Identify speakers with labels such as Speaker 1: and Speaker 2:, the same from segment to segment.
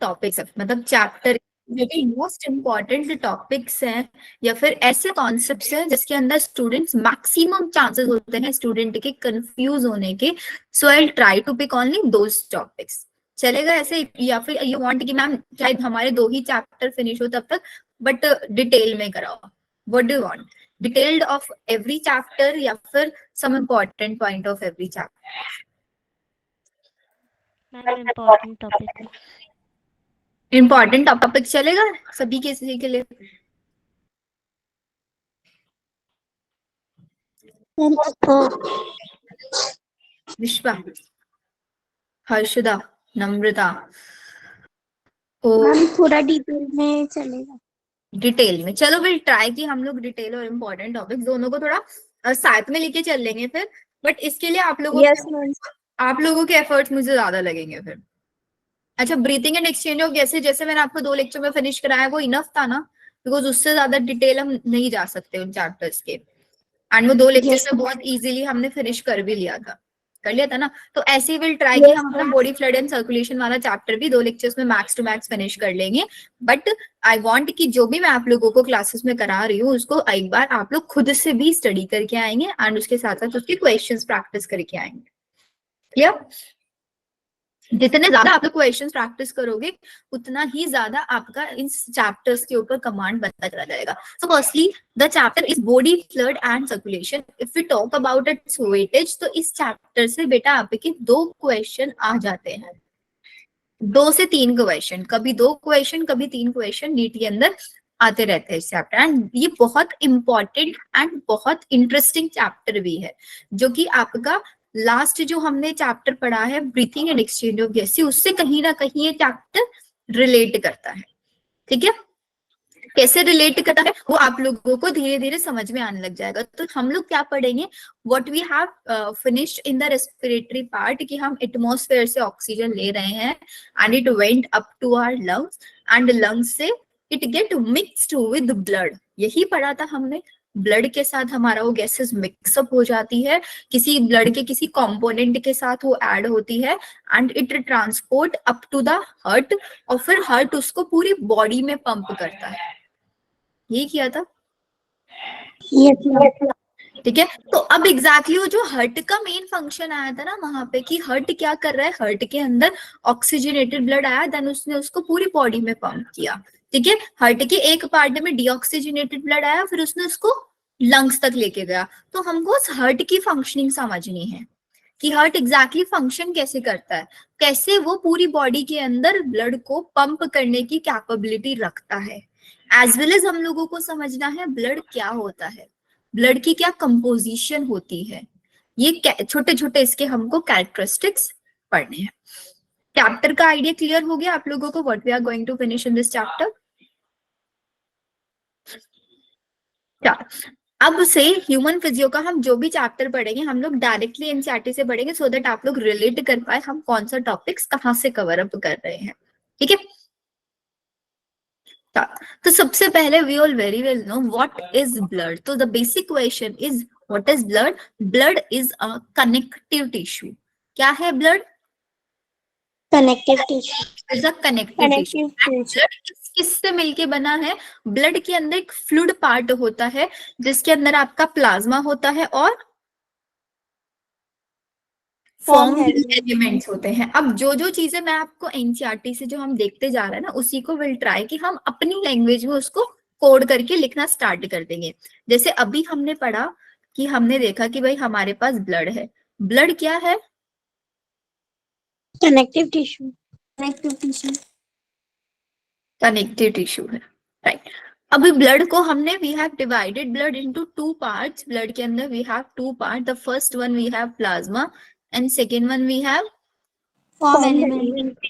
Speaker 1: Topics है, मतलब chapter जो भी मोस्ट इम्पॉर्टेंट टॉपिक्स हैं या फिर ऐसे कॉन्सेप्ट्स हैं जिसके अंदर स्टूडेंट्स मैक्सिमम चांसेस होते हैं स्टूडेंट के कंफ्यूज होने के. So I try to pick only those topics. चलेगा ऐसे? या फिर यू वांट कि मैम शायद हमारे 2 ही चैप्टर फिनिश हो तब तक, बट डिटेल में कराओ? What do you want? Detailed of every chapter या फिर some important point of every chapter?
Speaker 2: Ma'am important topic.
Speaker 1: Important topic चलेगा सभी के लिए? विश्वा, हर्षदा, नम्रता.
Speaker 3: मैम थोड़ा डिटेल में चलेगा.
Speaker 1: डिटेल में चलो, फिर ट्राई की हम लोग डिटेल और इम्पोर्टेंट टॉपिक दोनों को थोड़ा साथ में लेके चल लेंगे फिर. बट इसके लिए आप लोगों के एफर्ट्स मुझे ज्यादा लगेंगे फिर. अच्छा, breathing and exchange of gases जैसे मैंने आपको 2 लेक्चर में फिनिश कराया वो इनफ था ना? बिकॉज उससे ज्यादा डिटेल हम नहीं जा सकते उन चैप्टर्स के. एंड वो 2 लेक्चर्स में बहुत इजीली हमने फिनिश कर भी लिया था, कर लिया था ना? तो ऐसे ही विल ट्राई कि हम अपना बॉडी फ्लड एंड सर्कुलेशन वाला चैप्टर भी 2 लेक्चर्स में मैक्स टू मैक्स फिनिश कर लेंगे. बट आई वांट कि जो भी मैं आप लोगों को क्लासेस में करा रही हूँ उसको एक बार आप लोग खुद से भी स्टडी करके आएंगे एंड उसके साथ साथ उसके क्वेश्चंस प्रैक्टिस करके आएंगे. क्लियर? जितने ज्यादा आप लोग क्वेश्चंस प्रैक्टिस करोगे उतना ही ज्यादा आपका इन चैप्टर्स के ऊपर कमांड बनता चला जाएगा. So firstly the chapter is body fluid and circulation. If we talk about its weightage तो इस चैप्टर से बेटा आपके 2 क्वेश्चन आ जाते हैं. 2 से 3 क्वेश्चन, कभी 2 क्वेश्चन कभी 3 क्वेश्चन नीट के अंदर आते रहते हैं इस चैप्टर. एंड ये बहुत इंपॉर्टेंट एंड बहुत इंटरेस्टिंग चैप्टर भी है जो कि आपका लास्ट जो हमने चैप्टर पढ़ा है breathing and exchange of gases उससे कहीं ना कहीं ये चैप्टर रिलेट करता है. ठीक है? कैसे रिलेट करता है वो आप लोगों को धीरे धीरे समझ में आने लग जाएगा. तो हम लोग क्या पढ़ेंगे? What we have finished in the respiratory part, कि हम एटमॉस्फेयर से ऑक्सीजन ले रहे हैं and it went up to our lungs and lungs से it get mixed with blood. यही पढ़ा था हमने. ब्लड के साथ हमारा वो गैसेस मिक्सअप हो जाती है, किसी ब्लड के किसी कंपोनेंट के साथ वो ऐड होती है and it transport up to the heart और फिर हार्ट उसको पूरी बॉडी में पंप करता है. यही किया था. ठीक है? तो अब एग्जैक्टली वो जो हार्ट का मेन फंक्शन आया था ना वहां पे कि हार्ट क्या कर रहा है, हार्ट के अंदर ऑक्सीजनेटेड ब्लड आया देन उसने उसको पूरी बॉडी में पंप किया. ठीक है? हार्ट के एक पार्ट में डीऑक्सीजनेटेड ब्लड आया फिर उसने उसको लंग्स तक लेके गया. तो हमको उस हार्ट की फंक्शनिंग समझनी है कि हार्ट एग्जैक्टली फंक्शन कैसे करता है, कैसे वो पूरी बॉडी के अंदर ब्लड को पंप करने की कैपेबिलिटी रखता है. एज वेल एज हम लोगों को समझना है ब्लड क्या होता है, ब्लड की क्या कंपोजिशन होती है. ये छोटे छोटे इसके हमको कैरेक्टरिस्टिक्स पढ़ने हैं. चैप्टर का आइडिया क्लियर हो गया आप लोगों को? What we are going to finish in this chapter. अब से ह्यूमन फिजियो का हम जो भी चैप्टर पढ़ेंगे हम लोग डायरेक्टली एनसीईआरटी से पढ़ेंगे सो दैट आप लोग रिलेट कर पाए हम कौन सा टॉपिक्स कहाँ से कवर अप कर रहे हैं. ठीक है? तो सबसे पहले we all very well know what is blood. तो the basic question is what is blood. Blood is a connective tissue. क्या है blood?
Speaker 3: Connective tissue.
Speaker 1: Is a connective tissue. Blood किससे मिलके बना है? ब्लड के अंदर एक फ्लूइड पार्ट होता है जिसके अंदर आपका प्लाज्मा होता है और फॉर्म एलिमेंट्स होते हैं. अब जो जो चीजें मैं आपको एनसीईआरटी से जो हम देखते जा रहे हैं ना उसी को विल ट्राई कि हम अपनी लैंग्वेज में उसको कोड करके लिखना स्टार्ट कर देंगे. जैसे अभी हमने पढ़ा कि हमने देखा कि भाई हमारे पास ब्लड है. ब्लड क्या है?
Speaker 3: Connective tissue. Connective tissue.
Speaker 1: Connective tissue है. राइट. अभी ब्लड को हमने we have divided blood into 2 parts. Blood के अंदर we have 2 part. The first one we have plasma and second one we have
Speaker 3: form element.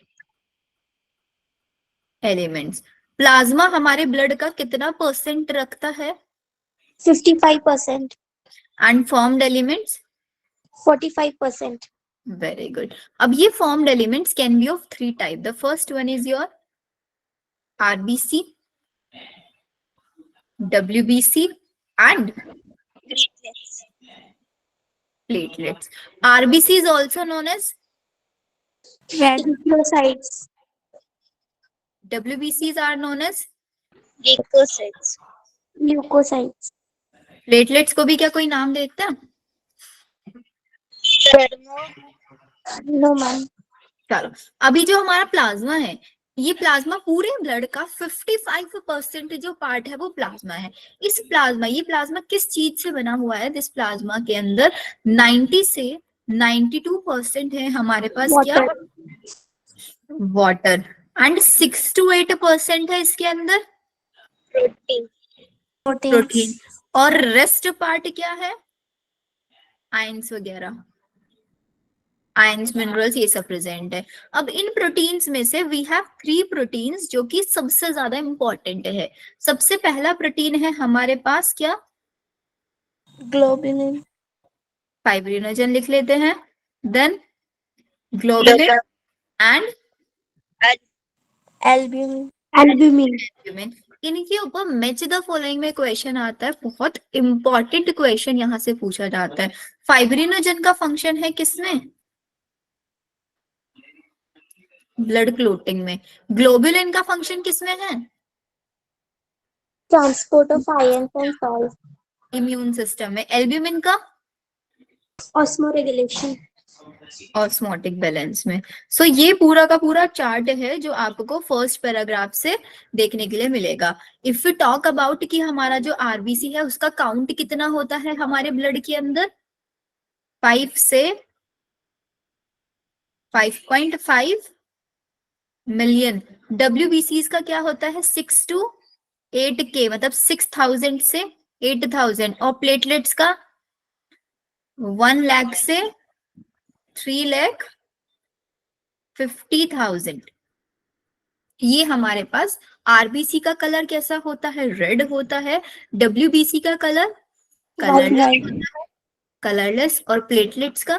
Speaker 1: Elements. Plasma हमारे blood का कितना % रखता है?
Speaker 3: 55%.
Speaker 1: And formed elements
Speaker 3: 45%.
Speaker 1: Very good. अब ये formed elements can be of 3 type. The first one is your RBC, WBC and platelets. RBC is also known as
Speaker 3: Radiculocytes.
Speaker 1: WBCs are known as
Speaker 3: Leukocytes. Leukocytes.
Speaker 1: Platelets को भी क्या कोई नाम देता है?
Speaker 3: No, ma'am.
Speaker 1: चलो, अभी जो हमारा प्लाज्मा है, ये प्लाज्मा पूरे ब्लड का 55% जो पार्ट है वो प्लाज्मा है। इस प्लाज्मा, ये प्लाज्मा किस चीज से बना हुआ है? दिस प्लाज्मा के अंदर 90 से 92% है हमारे पास क्या? वाटर। एंड 6 to 8% है इसके अंदर प्रोटीन। और रेस्ट पार्ट क्या है? आयंस वगैरह, आयंस, मिनरल्स, ये सब प्रेजेंट है। अब इन प्रोटीन्स में से वी हैव 3 प्रोटीन्स जो कि सबसे ज्यादा इंपॉर्टेंट है। सबसे पहला प्रोटीन है हमारे पास क्या?
Speaker 3: Globulin.
Speaker 1: फाइब्रिनोजन लिख लेते हैं। Then globulin and
Speaker 3: Albumin. Albumin.
Speaker 1: Albumin. इनके ऊपर मैच द फॉलोइंग में क्वेश्चन आता है, बहुत इंपॉर्टेंट क्वेश्चन यहाँ से पूछा जाता है। फाइब्रिनोजन का फंक्शन है किसमें? ब्लड क्लोटिंग में। ग्लोबुलिन का फंक्शन किसमें है?
Speaker 3: Transport of ions and salts.
Speaker 1: Immune system में। एल्ब्यूमिन का?
Speaker 3: Osmoregulation.
Speaker 1: ऑस्मोटिक बैलेंस में। सो ये पूरा का पूरा चार्ट है जो आपको फर्स्ट पैराग्राफ से देखने के लिए मिलेगा। इफ यू टॉक अबाउट कि हमारा जो आरबीसी है उसका काउंट कितना होता है हमारे ब्लड के अंदर? 5 से 5.5 मिलियन। WBCs का क्या होता है? 6 to 8K, मतलब 6000 से 8000। और प्लेटलेट्स का 1 लाख से 3,50,000। ये हमारे पास आरबीसी का कलर कैसा होता है? रेड होता है। WBC का कलर कलरलेस। और प्लेटलेट्स का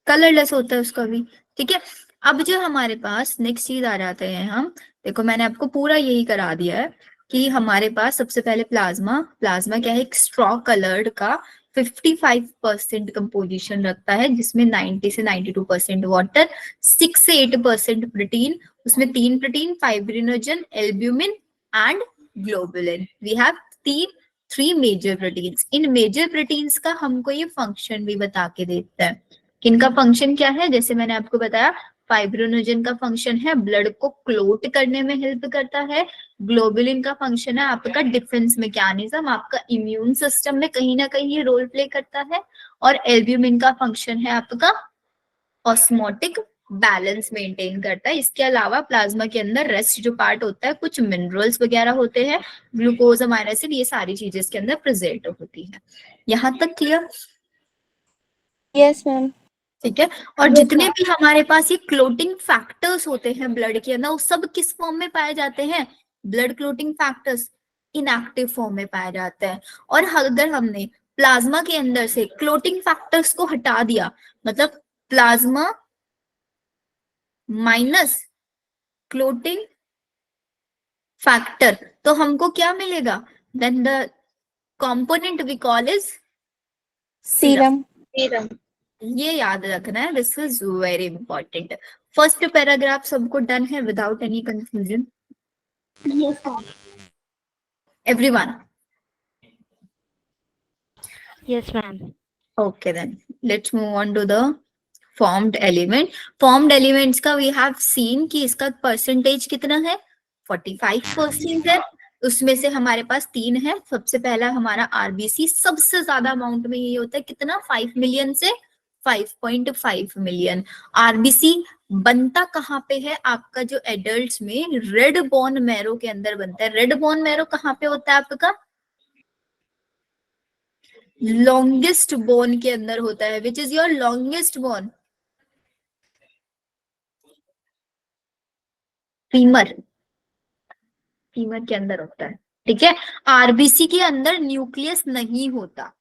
Speaker 1: कलरलेस होता है उसका भी। ठीक है, अब जो हमारे पास नेक्स्ट चीज आ जाते हैं हम, देखो मैंने आपको पूरा यही करा दिया है कि हमारे पास सबसे पहले प्लाज्मा क्या है? एक स्ट्रॉ कलर्ड का 55% कंपोजिशन रखता है, जिसमें 90 से 92% वाटर, 6 से 8% प्रोटीन। उसमें 3 protein, fibrinogen, albumin and globulin. We have 3 major proteins. इन मेजर प्रोटीन्स का हमको ये फंक्शन भी बता के देता है। किनका फंक्शन क्या है? जैसे मैंने आपको बताया, फाइब्रिनोजन का फंक्शन है ब्लड को क्लोट करने में हेल्प करता है। ग्लोबुलिन का फंक्शन है आपका डिफेंस मैकेनिज्म, आपका इम्यून सिस्टम में कहीं ना कहीं ये रोल प्ले करता है। और एल्ब्यूमिन का फंक्शन है आपका ऑस्मोटिक बैलेंस मेंटेन करता है। इसके अलावा प्लाज्मा के अंदर रेस्ट जो पार्ट होता है, कुछ मिनरल्स वगैरह होते हैं, ग्लूकोज, अमाइनो एसिड, ये सारी चीजें इसके अंदर प्रेजेंट होती है। यहाँ तक क्लियर?
Speaker 3: Yes, ma'am.
Speaker 1: ठीक है। और जितने भी हमारे पास ये क्लोटिंग फैक्टर्स होते हैं ब्लड के अंदर, वो सब किस फॉर्म में पाए जाते हैं? Blood clotting factors inactive form में पाए जाते हैं। और अगर हमने प्लाज्मा के अंदर से क्लोटिंग फैक्टर्स को हटा दिया, मतलब प्लाज्मा माइनस क्लोटिंग फैक्टर, तो हमको क्या मिलेगा? Then the component we call is serum. ये याद रखना है, this is very important. First paragraph सबको डन है without any confusion?
Speaker 3: Yes, ma'am.
Speaker 1: Everyone?
Speaker 2: Yes, ma'am.
Speaker 1: Okay, then let's move on to the formed element. Formed elements का we have seen कि इसका percentage कितना है? 45% है। उसमें से हमारे पास 3 है। सबसे पहला हमारा आरबीसी, सबसे ज्यादा अमाउंट में ये होता है, कितना? 5 मिलियन से 5.5 मिलियन। आरबीसी बनता कहाँ पे है? आपका जो एडल्ट्स में रेड बोन मैरो के अंदर बनता है। रेड बोन मैरो कहाँ पे होता है आपका? लॉन्गेस्ट बोन के अंदर होता है। Which is your longest bone? Femur. Femur के अंदर होता है। ठीक है। आरबीसी के अंदर न्यूक्लियस नहीं होता।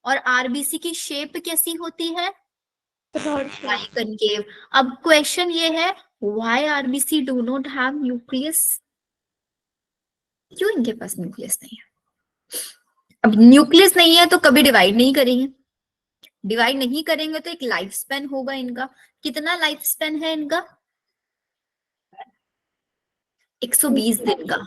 Speaker 1: और आरबीसी की शेप कैसी होती है? कनकेव। अब क्वेश्चन ये है, why RBC do not have nucleus? क्यों इनके पास न्यूक्लियस नहीं है? अब न्यूक्लियस नहीं है तो कभी डिवाइड नहीं करेंगे। डिवाइड नहीं करेंगे तो एक लाइफ स्पेन होगा इनका। कितना लाइफ स्पेन है इनका? 120 दिन का।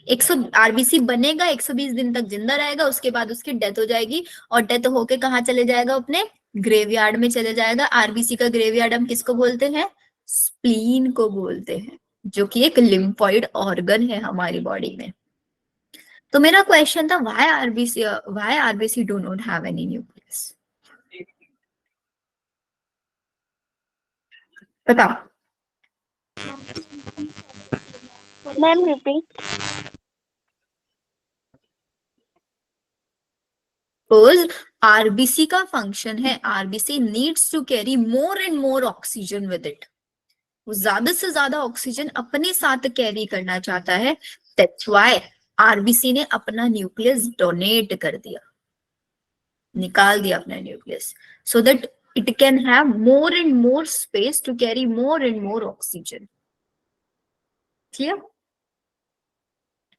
Speaker 1: 100 आरबीसी बनेगा, 120 दिन तक जिंदा रहेगा, उसके बाद उसकी डेथ हो जाएगी और डेथ होके कहाँ चले जाएगा, अपने ग्रेवयार्ड में चले जाएगा। आरबीसी का ग्रेवयार्ड हम किसको बोलते हैं, स्प्लीन को बोलते हैं, जो कि एक लिम्फॉइड ऑर्गन है हमारी बॉडी में। तो मेरा क्वेश्चन था why RBC do not have any nucleus, बताओ।
Speaker 3: Ma'am repeat.
Speaker 1: आरबीसी का फंक्शन है, RBC needs to carry more and more oxygen with it, वो ज्यादा से ज्यादा ऑक्सीजन अपने साथ कैरी करना चाहता है। दैट्स व्हाई आरबीसी ने अपना न्यूक्लियस डोनेट कर दिया, निकाल दिया अपना nucleus, so that it can have more and more space to carry more and more oxygen. Clear?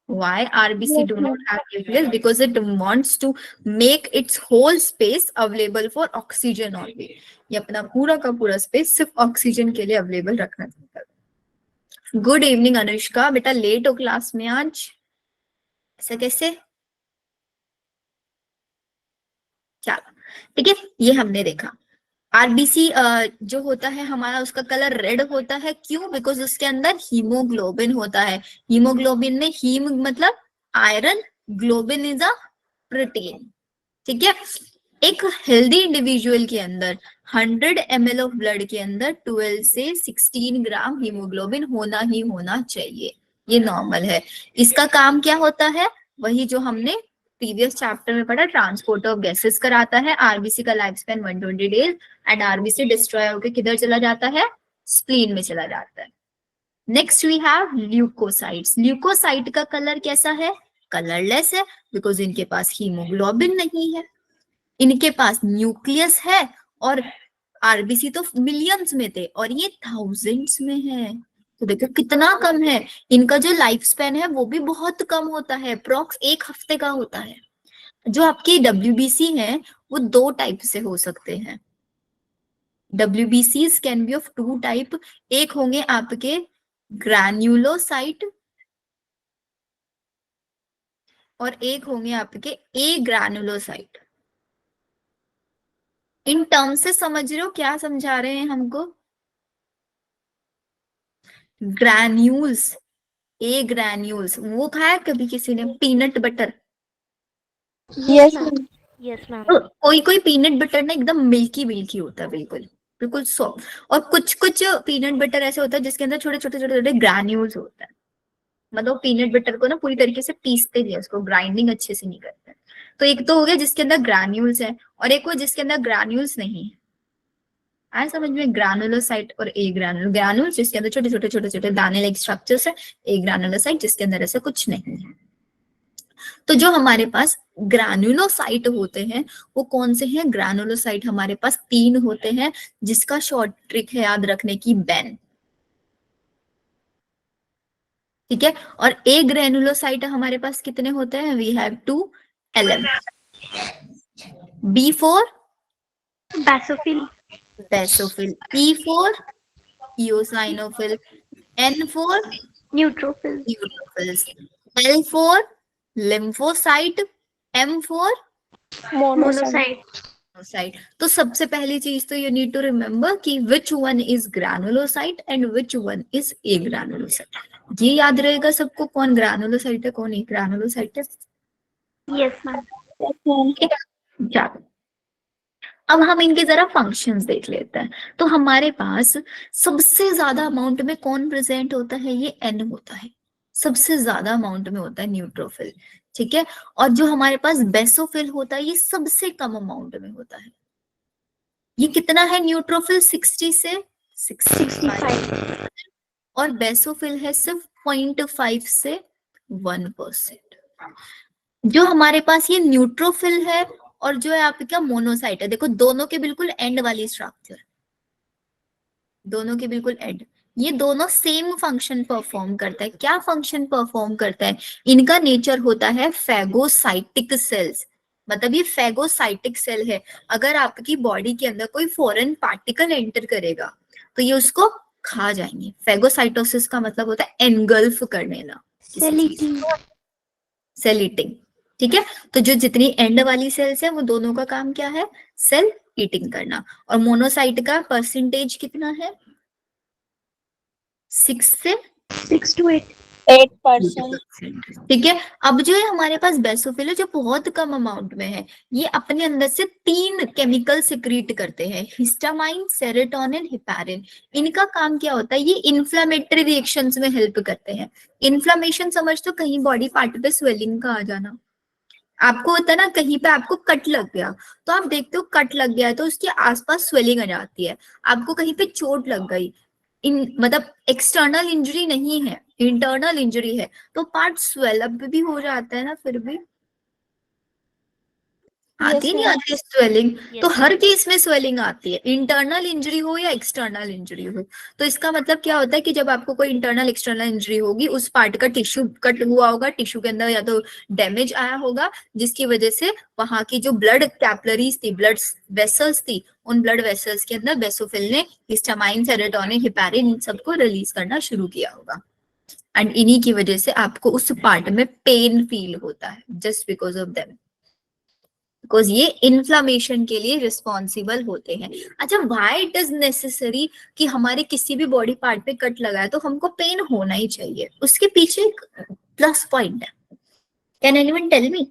Speaker 1: Why RBC do not have nucleus? Because it wants to make its whole space available for oxygen only. ये अपना पूरा का पूरा space सिर्फ oxygen के लिए available रखना चाहता है। गुड इवनिंग अनुष्का, बेटा लेट हो क्लास में आज, ऐसा कैसे? चलो ठीक है, ये हमने देखा। आरबीसी जो होता है हमारा, उसका कलर रेड होता है, क्यों? बिकॉज उसके अंदर हीमोग्लोबिन होता है। हीमोग्लोबिन में हीम मतलब iron, globin is a protein, ठीक है। एक हेल्दी इंडिविजुअल के अंदर 100 ml ऑफ ब्लड के अंदर 12 से 16 ग्राम हीमोग्लोबिन होना ही होना चाहिए, ये नॉर्मल है। इसका काम क्या होता है, वही जो हमने प्रीवियस चैप्टर में पढ़ा, ट्रांसपोर्ट ऑफ गैसेस कराता है। आरबीसी का life span 120 days and RBC destroy होकर किधर चला जाता है, स्प्लीन में चला जाता है। Next we have leukocytes. Leukocyte का कलर कैसा है, कलरलेस है, बिकॉज इनके पास हीमोग्लोबिन नहीं है, इनके पास न्यूक्लियस है, और आरबीसी तो मिलियंस में थे और ये थाउजेंड्स में है, तो देखो कितना कम है। इनका जो लाइफ स्पैन है वो भी बहुत कम होता है, अप्रॉक्स 1 हफ्ते का होता है। जो आपकी डब्ल्यूबीसी है वो 2 टाइप से हो सकते हैं। WBCs can be of 2 type, एक होंगे आपके ग्रैन्युलोसाइट और एक होंगे आपके ए ग्रैन्युलोसाइट। इन टर्म से समझ रहे हो क्या समझा रहे हैं हमको? ग्रैन्यूल्स, ए ग्रैन्यूल्स, वो खाया कभी किसी ने peanut butter?
Speaker 3: Yes
Speaker 2: yes ma'am.
Speaker 1: कोई कोई पीनट बटर ना एकदम मिल्की मिल्की होता है, बिल्कुल बिल्कुल सॉफ्ट, और कुछ कुछ पीनट बटर ऐसे होता है जिसके अंदर छोटे छोटे छोटे छोटे ग्रैन्यूल्स होता है। मतलब पीनट बटर को ना पूरी तरीके से पीसते नहीं है, उसको ग्राइंडिंग अच्छे से नहीं करते। तो एक तो हो गया जिसके अंदर ग्रैन्यूल्स है, और एक वो जिसके अंदर ग्रैन्यूल्स नहीं है। आए समझ में? ग्रैनुलोसाइट और ए ग्रैनुल, ग्रैनुल्स जिसके अंदर छोटे छोटे छोटे छोटे दाने लाइक स्ट्रक्चर्स है, ए ग्रैनुलोसाइट जिसके अंदर ऐसा कुछ नहीं है। तो जो हमारे पास ग्रैनुलोसाइट होते हैं वो कौन से हैं? ग्रैनुलोसाइट हमारे पास 3 होते हैं, जिसका शॉर्ट ट्रिक है याद रखने की, बेन, ठीक है। और ए ग्रैनुलोसाइट हमारे पास कितने होते हैं? We have 2 LM। B4
Speaker 3: basophil.
Speaker 1: Basophil, E4 eosinophil, N4
Speaker 3: neutrophil.
Speaker 1: Neutrophils, L4 lymphocyte, M4
Speaker 3: monocyte.
Speaker 1: Cyte. तो सबसे पहली चीज तो यू नीड टू रिमेम्बर कि which one is granulocyte and which one is a granulocyte. ये याद रहेगा सबको, कौन ग्रैनुलोसाइट है कौन ए ग्रैनुलोसाइट है।
Speaker 3: Yes ma'am.
Speaker 1: चलो अब हम इनके जरा फंक्शंस देख लेते हैं। तो हमारे पास सबसे ज्यादा अमाउंट में कौन प्रेजेंट होता है? ये N होता है, सबसे ज्यादा अमाउंट में होता है न्यूट्रोफिल, ठीक है। और जो हमारे पास बेसोफिल होता है ये सबसे कम अमाउंट में होता है। ये कितना है न्यूट्रोफिल? 60 से 65, और बेसोफिल है सिर्फ 0.5 से 1%। जो हमारे पास ये न्यूट्रोफिल है और जो है आपका मोनोसाइट है, देखो दोनों के बिल्कुल एंड वाली स्ट्रक्चर, दोनों के बिल्कुल एंड, ये दोनों सेम फंक्शन परफॉर्म करता है। क्या फंक्शन परफॉर्म करता है? इनका नेचर होता है फैगोसाइटिक सेल्स, मतलब ये फैगोसाइटिक सेल है। अगर आपकी बॉडी के अंदर कोई फॉरेन पार्टिकल एंटर करेगा तो ये उसको खा जाएंगे। फेगोसाइटोसिस का मतलब होता है एनगल्फ कर लेना, सेल ईटिंग। ठीक है, तो जो जितनी एंड वाली सेल्स है वो दोनों का काम क्या है, सेल ईटिंग करना। और मोनोसाइट का परसेंटेज कितना है, 6 to 8%। ठीक है, अब जो है हमारे पास बेसोफिल है जो बहुत कम अमाउंट में है, ये अपने अंदर से 3 केमिकल सिक्रीट करते हैं, हिस्टामाइन, सेरोटोनिन, हिपैरिन। इनका काम क्या होता है, ये इन्फ्लामेटरी रिएक्शंस में हेल्प करते हैं। इन्फ्लामेशन समझ तो कहीं बॉडी पार्ट पे स्वेलिंग का आ जाना, आपको होता है ना, कहीं पे आपको कट लग गया तो आप देखते हो कट लग गया है तो उसके आसपास स्वेलिंग आ जाती है। आपको कहीं पे चोट लग गई, मतलब एक्सटर्नल इंजरी नहीं है, इंटरनल इंजरी है, तो पार्ट स्वेलअप भी हो जाता है ना, फिर भी आती नहीं आती स्वेलिंग। तो हर केस में स्वेलिंग आती है, इंटरनल इंजरी हो या एक्सटर्नल इंजरी हो। तो इसका मतलब क्या होता है कि जब आपको कोई इंटरनल एक्सटर्नल इंजरी होगी, उस पार्ट का टिश्यू कट हुआ होगा, टिश्यू के अंदर या तो डैमेज आया होगा, जिसकी वजह से वहां की जो ब्लड कैपलरीज थी, ब्लड वेसल्स थी, उन ब्लड वेसल्स के अंदर बेसोफिल ने हिस्टामाइन, सेरोटोनिन, हिपैरिन इन सबको रिलीज करना शुरू किया होगा। एंड इन्हीं की वजह से आपको उस पार्ट में पेन फील होता है, just because of them, because ये इन्फ्लामेशन के लिए रिस्पॉन्सिबल होते हैं। अच्छा, व्हाई इट इज नेसेसरी कि हमारे किसी भी बॉडी पार्ट पे कट लगा है तो हमको पेन होना ही चाहिए, उसके पीछे एक प्लस पॉइंट है। Can anyone tell me?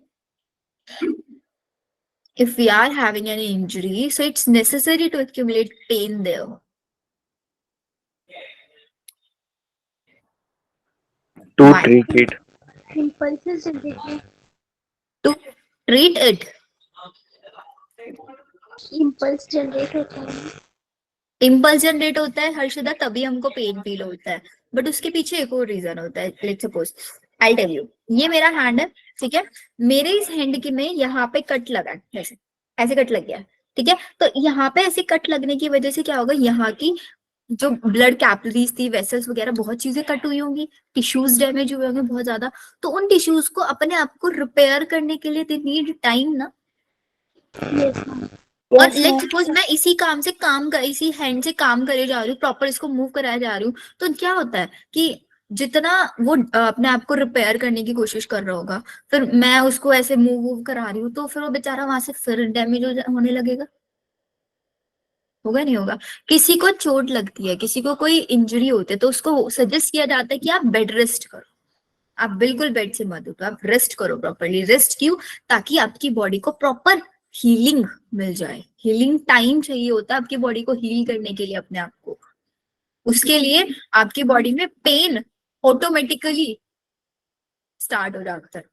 Speaker 1: If we are having an injury, so it's necessary to accumulate pain there.
Speaker 4: To
Speaker 1: Why?
Speaker 4: treat it.
Speaker 3: Impulses generated.
Speaker 1: To treat it.
Speaker 3: Impulse generate होता है।
Speaker 1: Impulse generate होता है हर्षदा, तभी हमको pain feel होता है, but उसके पीछे एक और रीजन होता है। Let's suppose, I tell you, ये मेरा हैंड है, ठीक है, मेरे इस हैंड की में यहाँ पे कट लगा है, ऐसे ऐसे कट लग गया है, ठीक है। तो यहाँ पे ऐसे कट लगने की वजह से क्या होगा, यहाँ की जो ब्लड कैपिलरीज थी, वेसल्स वगैरह, बहुत चीजें कट हुई होंगी, टिश्यूज डैमेज हुए होंगे बहुत ज्यादा, तो उन टिश्यूज को अपने आप को रिपेयर करने के लिए दे नीड टाइम ना। और लेट्स सपोज मैं इसी काम से इसी हैंड से काम करे जा रही हूँ, प्रॉपर इसको मूव कराया जा रही हूँ, तो क्या होता है कि जितना वो अपने आप को रिपेयर करने की कोशिश कर रहा होगा, फिर मैं उसको ऐसे मूव करा रही हूँ, तो फिर वो बेचारा वहां से फिर डैमेज होने लगेगा, होगा नहीं होगा। किसी को चोट लगती है, किसी को कोई इंजरी होती है, तो उसको सजेस्ट किया जाता है कि आप बेड रेस्ट करो, आप बिल्कुल बेड से मत उठो, आप रेस्ट करो प्रॉपरली। रेस्ट क्यों? ताकि आपकी बॉडी को प्रॉपर हीलिंग मिल जाए। हीलिंग टाइम चाहिए होता है आपकी बॉडी को हील करने के लिए, अपने आप को, उसके लिए आपकी बॉडी में पेन ऑटोमेटिकली स्टार्ट हो जाता है।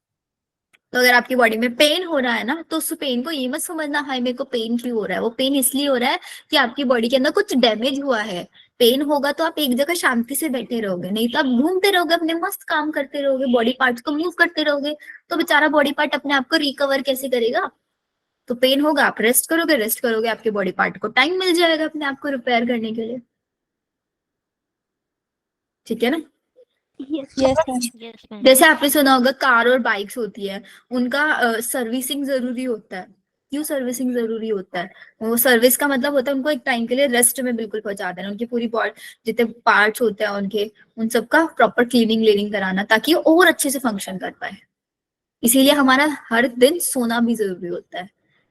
Speaker 1: तो अगर आपकी बॉडी में पेन हो रहा है ना, तो उस पेन को ये मत समझना हाय मेरे को पेन क्यों हो रहा है, वो पेन इसलिए हो रहा है कि आपकी बॉडी के अंदर कुछ डैमेज हुआ है। पेन होगा तो आप एक जगह शांति से बैठे रहोगे, नहीं तो आप घूमते रहोगे, अपने मस्त काम करते रहोगे, बॉडी पार्ट्स को मूव करते रहोगे, तो बेचारा बॉडी पार्ट अपने आप को रिकवर कैसे करेगा। तो पेन होगा, आप रेस्ट करोगे, आपके बॉडी पार्ट को टाइम मिल जाएगा अपने आप को रिपेयर करने के लिए। ठीक है ना?
Speaker 3: Yes.
Speaker 2: Yes, ma'am.
Speaker 1: जैसे आपने सुना होगा कार और बाइक्स होती है, उनका सर्विसिंग जरूरी होता है। क्यों सर्विसिंग जरूरी होता है? वो सर्विस का मतलब होता है उनको एक टाइम के लिए रेस्ट में बिल्कुल पहुंचा देना, उनकी पूरी बॉडी जितने पार्ट्स होते हैं उनके, उन सबका प्रॉपर क्लीनिंग कराना, ताकि वो और अच्छे से फंक्शन कर पाए। इसीलिए हमारा हर दिन सोना भी जरूरी होता है,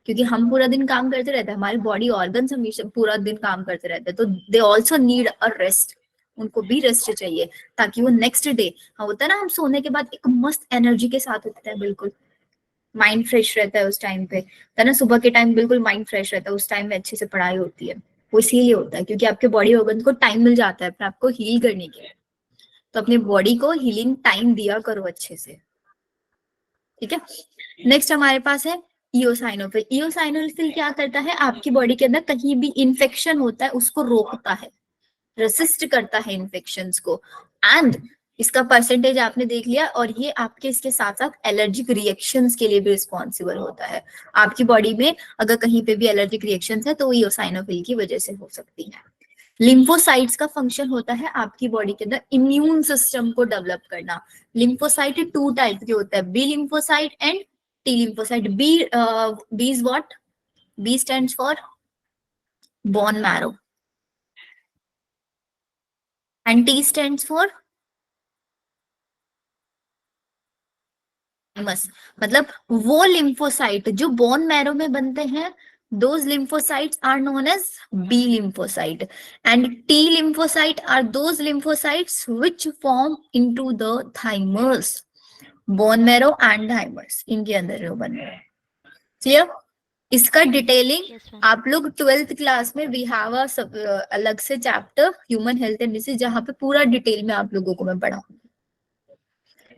Speaker 1: क्योंकि हम पूरा दिन काम करते रहते हैं, हमारी बॉडी ऑर्गन्स हमेशा पूरा दिन काम करते रहते हैं, तो they also need a rest, उनको भी रेस्ट चाहिए, ताकि वो नेक्स्ट डे, हाँ होता है ना, हम सोने के बाद एक मस्त एनर्जी के साथ उठते हैं, बिल्कुल माइंड फ्रेश रहता है उस टाइम पे, है ना, सुबह के टाइम बिल्कुल माइंड फ्रेश रहता है, उस टाइम में अच्छे से पढ़ाई होती है। वो इसीलिए होता है क्योंकि आपके बॉडी ऑर्गन को टाइम मिल जाता है अपने आपको हील करने के लिए, तो अपने बॉडी को हीलिंग टाइम दिया करो अच्छे से। ठीक है, नेक्स्ट हमारे पास है ईओसाइनोफिल। ईओसाइनोफिल क्या करता है, आपकी बॉडी के अंदर कहीं भी इंफेक्शन होता है उसको रोकता है, रेसिस्ट करता है इन्फेक्शंस को, एंड इसका परसेंटेज आपने देख लिया, और ये आपके इसके साथ साथ एलर्जिक रिएक्शंस के लिए भी रिस्पॉन्सिबल होता है। आपकी बॉडी में अगर कहीं पे भी एलर्जिक रिएक्शंस है तो वो ईओसाइनोफिल की वजह से हो सकती है। लिम्फोसाइट्स का फंक्शन होता है आपकी बॉडी के अंदर इम्यून सिस्टम को डेवलप करना। लिम्फोसाइट 2 टाइप के होता है, B lymphocyte and T lymphocyte. B is what? B stands for bone marrow, and T stands for मतलब वो लिम्फोसाइट जो बोन मैरो में बनते हैं, those lymphocytes are known as B lymphocyte, and T lymphocyte are those lymphocytes which form into the thymus, bone marrow and thymus, इनके अंदर जो बन रहे हैं। क्लियर? इसका डिटेलिंग
Speaker 2: Yes, ma'am.
Speaker 1: आप लोग 12th क्लास में वी हैव अलग से chapter human health and disease, जहाँ पे पूरा डिटेल में आप लोगों को मैं पढ़ाऊंगी।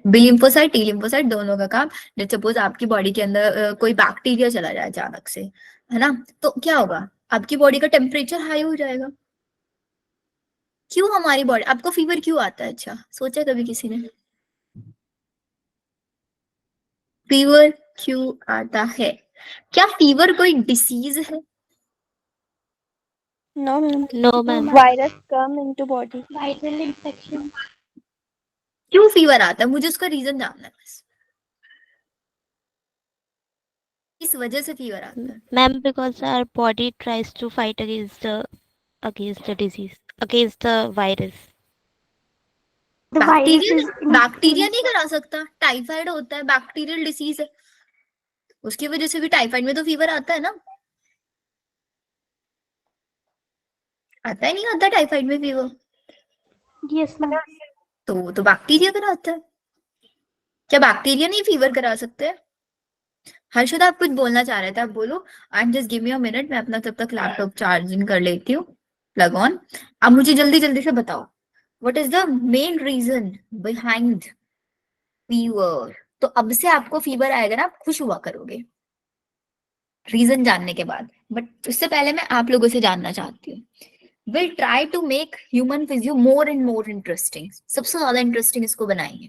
Speaker 1: बी लिम्फोसाइट टी लिम्फोसाइट दोनों का काम। जैसे सपोज आपकी बॉडी के अंदर कोई बैक्टीरिया चला जाए अचानक से, है ना, तो क्या होगा, आपकी बॉडी का टेम्परेचर हाई हो जाएगा। क्यों हमारी बॉडी, आपको फीवर क्यों आता है? अच्छा सोचा कभी किसी ने फीवर क्यों आता है? क्या फीवर कोई डिसीज है?
Speaker 4: No, ma'am.
Speaker 2: No, ma'am.
Speaker 4: Virus come into body.
Speaker 3: Viral infection.
Speaker 1: क्यों फीवर आता है? मुझे उसका रीजन जानना है बस, इस वजह से फीवर आता है।
Speaker 2: Ma'am, because our body tries to fight against the disease, against the virus.
Speaker 3: The virus is
Speaker 1: bacteria नहीं करा सकता, टाइफाइड होता है, बैक्टीरियल डिसीज है, उसकी वजह से भी टाइफाइड में तो फीवर आता है ना। आता है नहीं आता टाइफाइड में फीवर?
Speaker 3: Yes, ma'am.
Speaker 1: तो बैक्टीरिया कराता है। क्या बैक्टीरिया नहीं फीवर करा सकते? हर्षद आप कुछ बोलना चाह रहे थे, आप बोलो। And just give me a minute, मैं अपना तब तक लैपटॉप चार्जिंग कर लेती हूँ, प्लग ऑन। अब मुझे जल्दी जल्दी से बताओ, what is the main reason behind fever? तो अब से आपको फीवर आएगा ना, आप खुश हुआ करोगे रीजन जानने के बाद। बट उससे पहले मैं आप लोगों से जानना चाहती हूँ, will try to make human physio more and more interesting. सबसे ज्यादा इंटरेस्टिंग इसको बनाएंगे,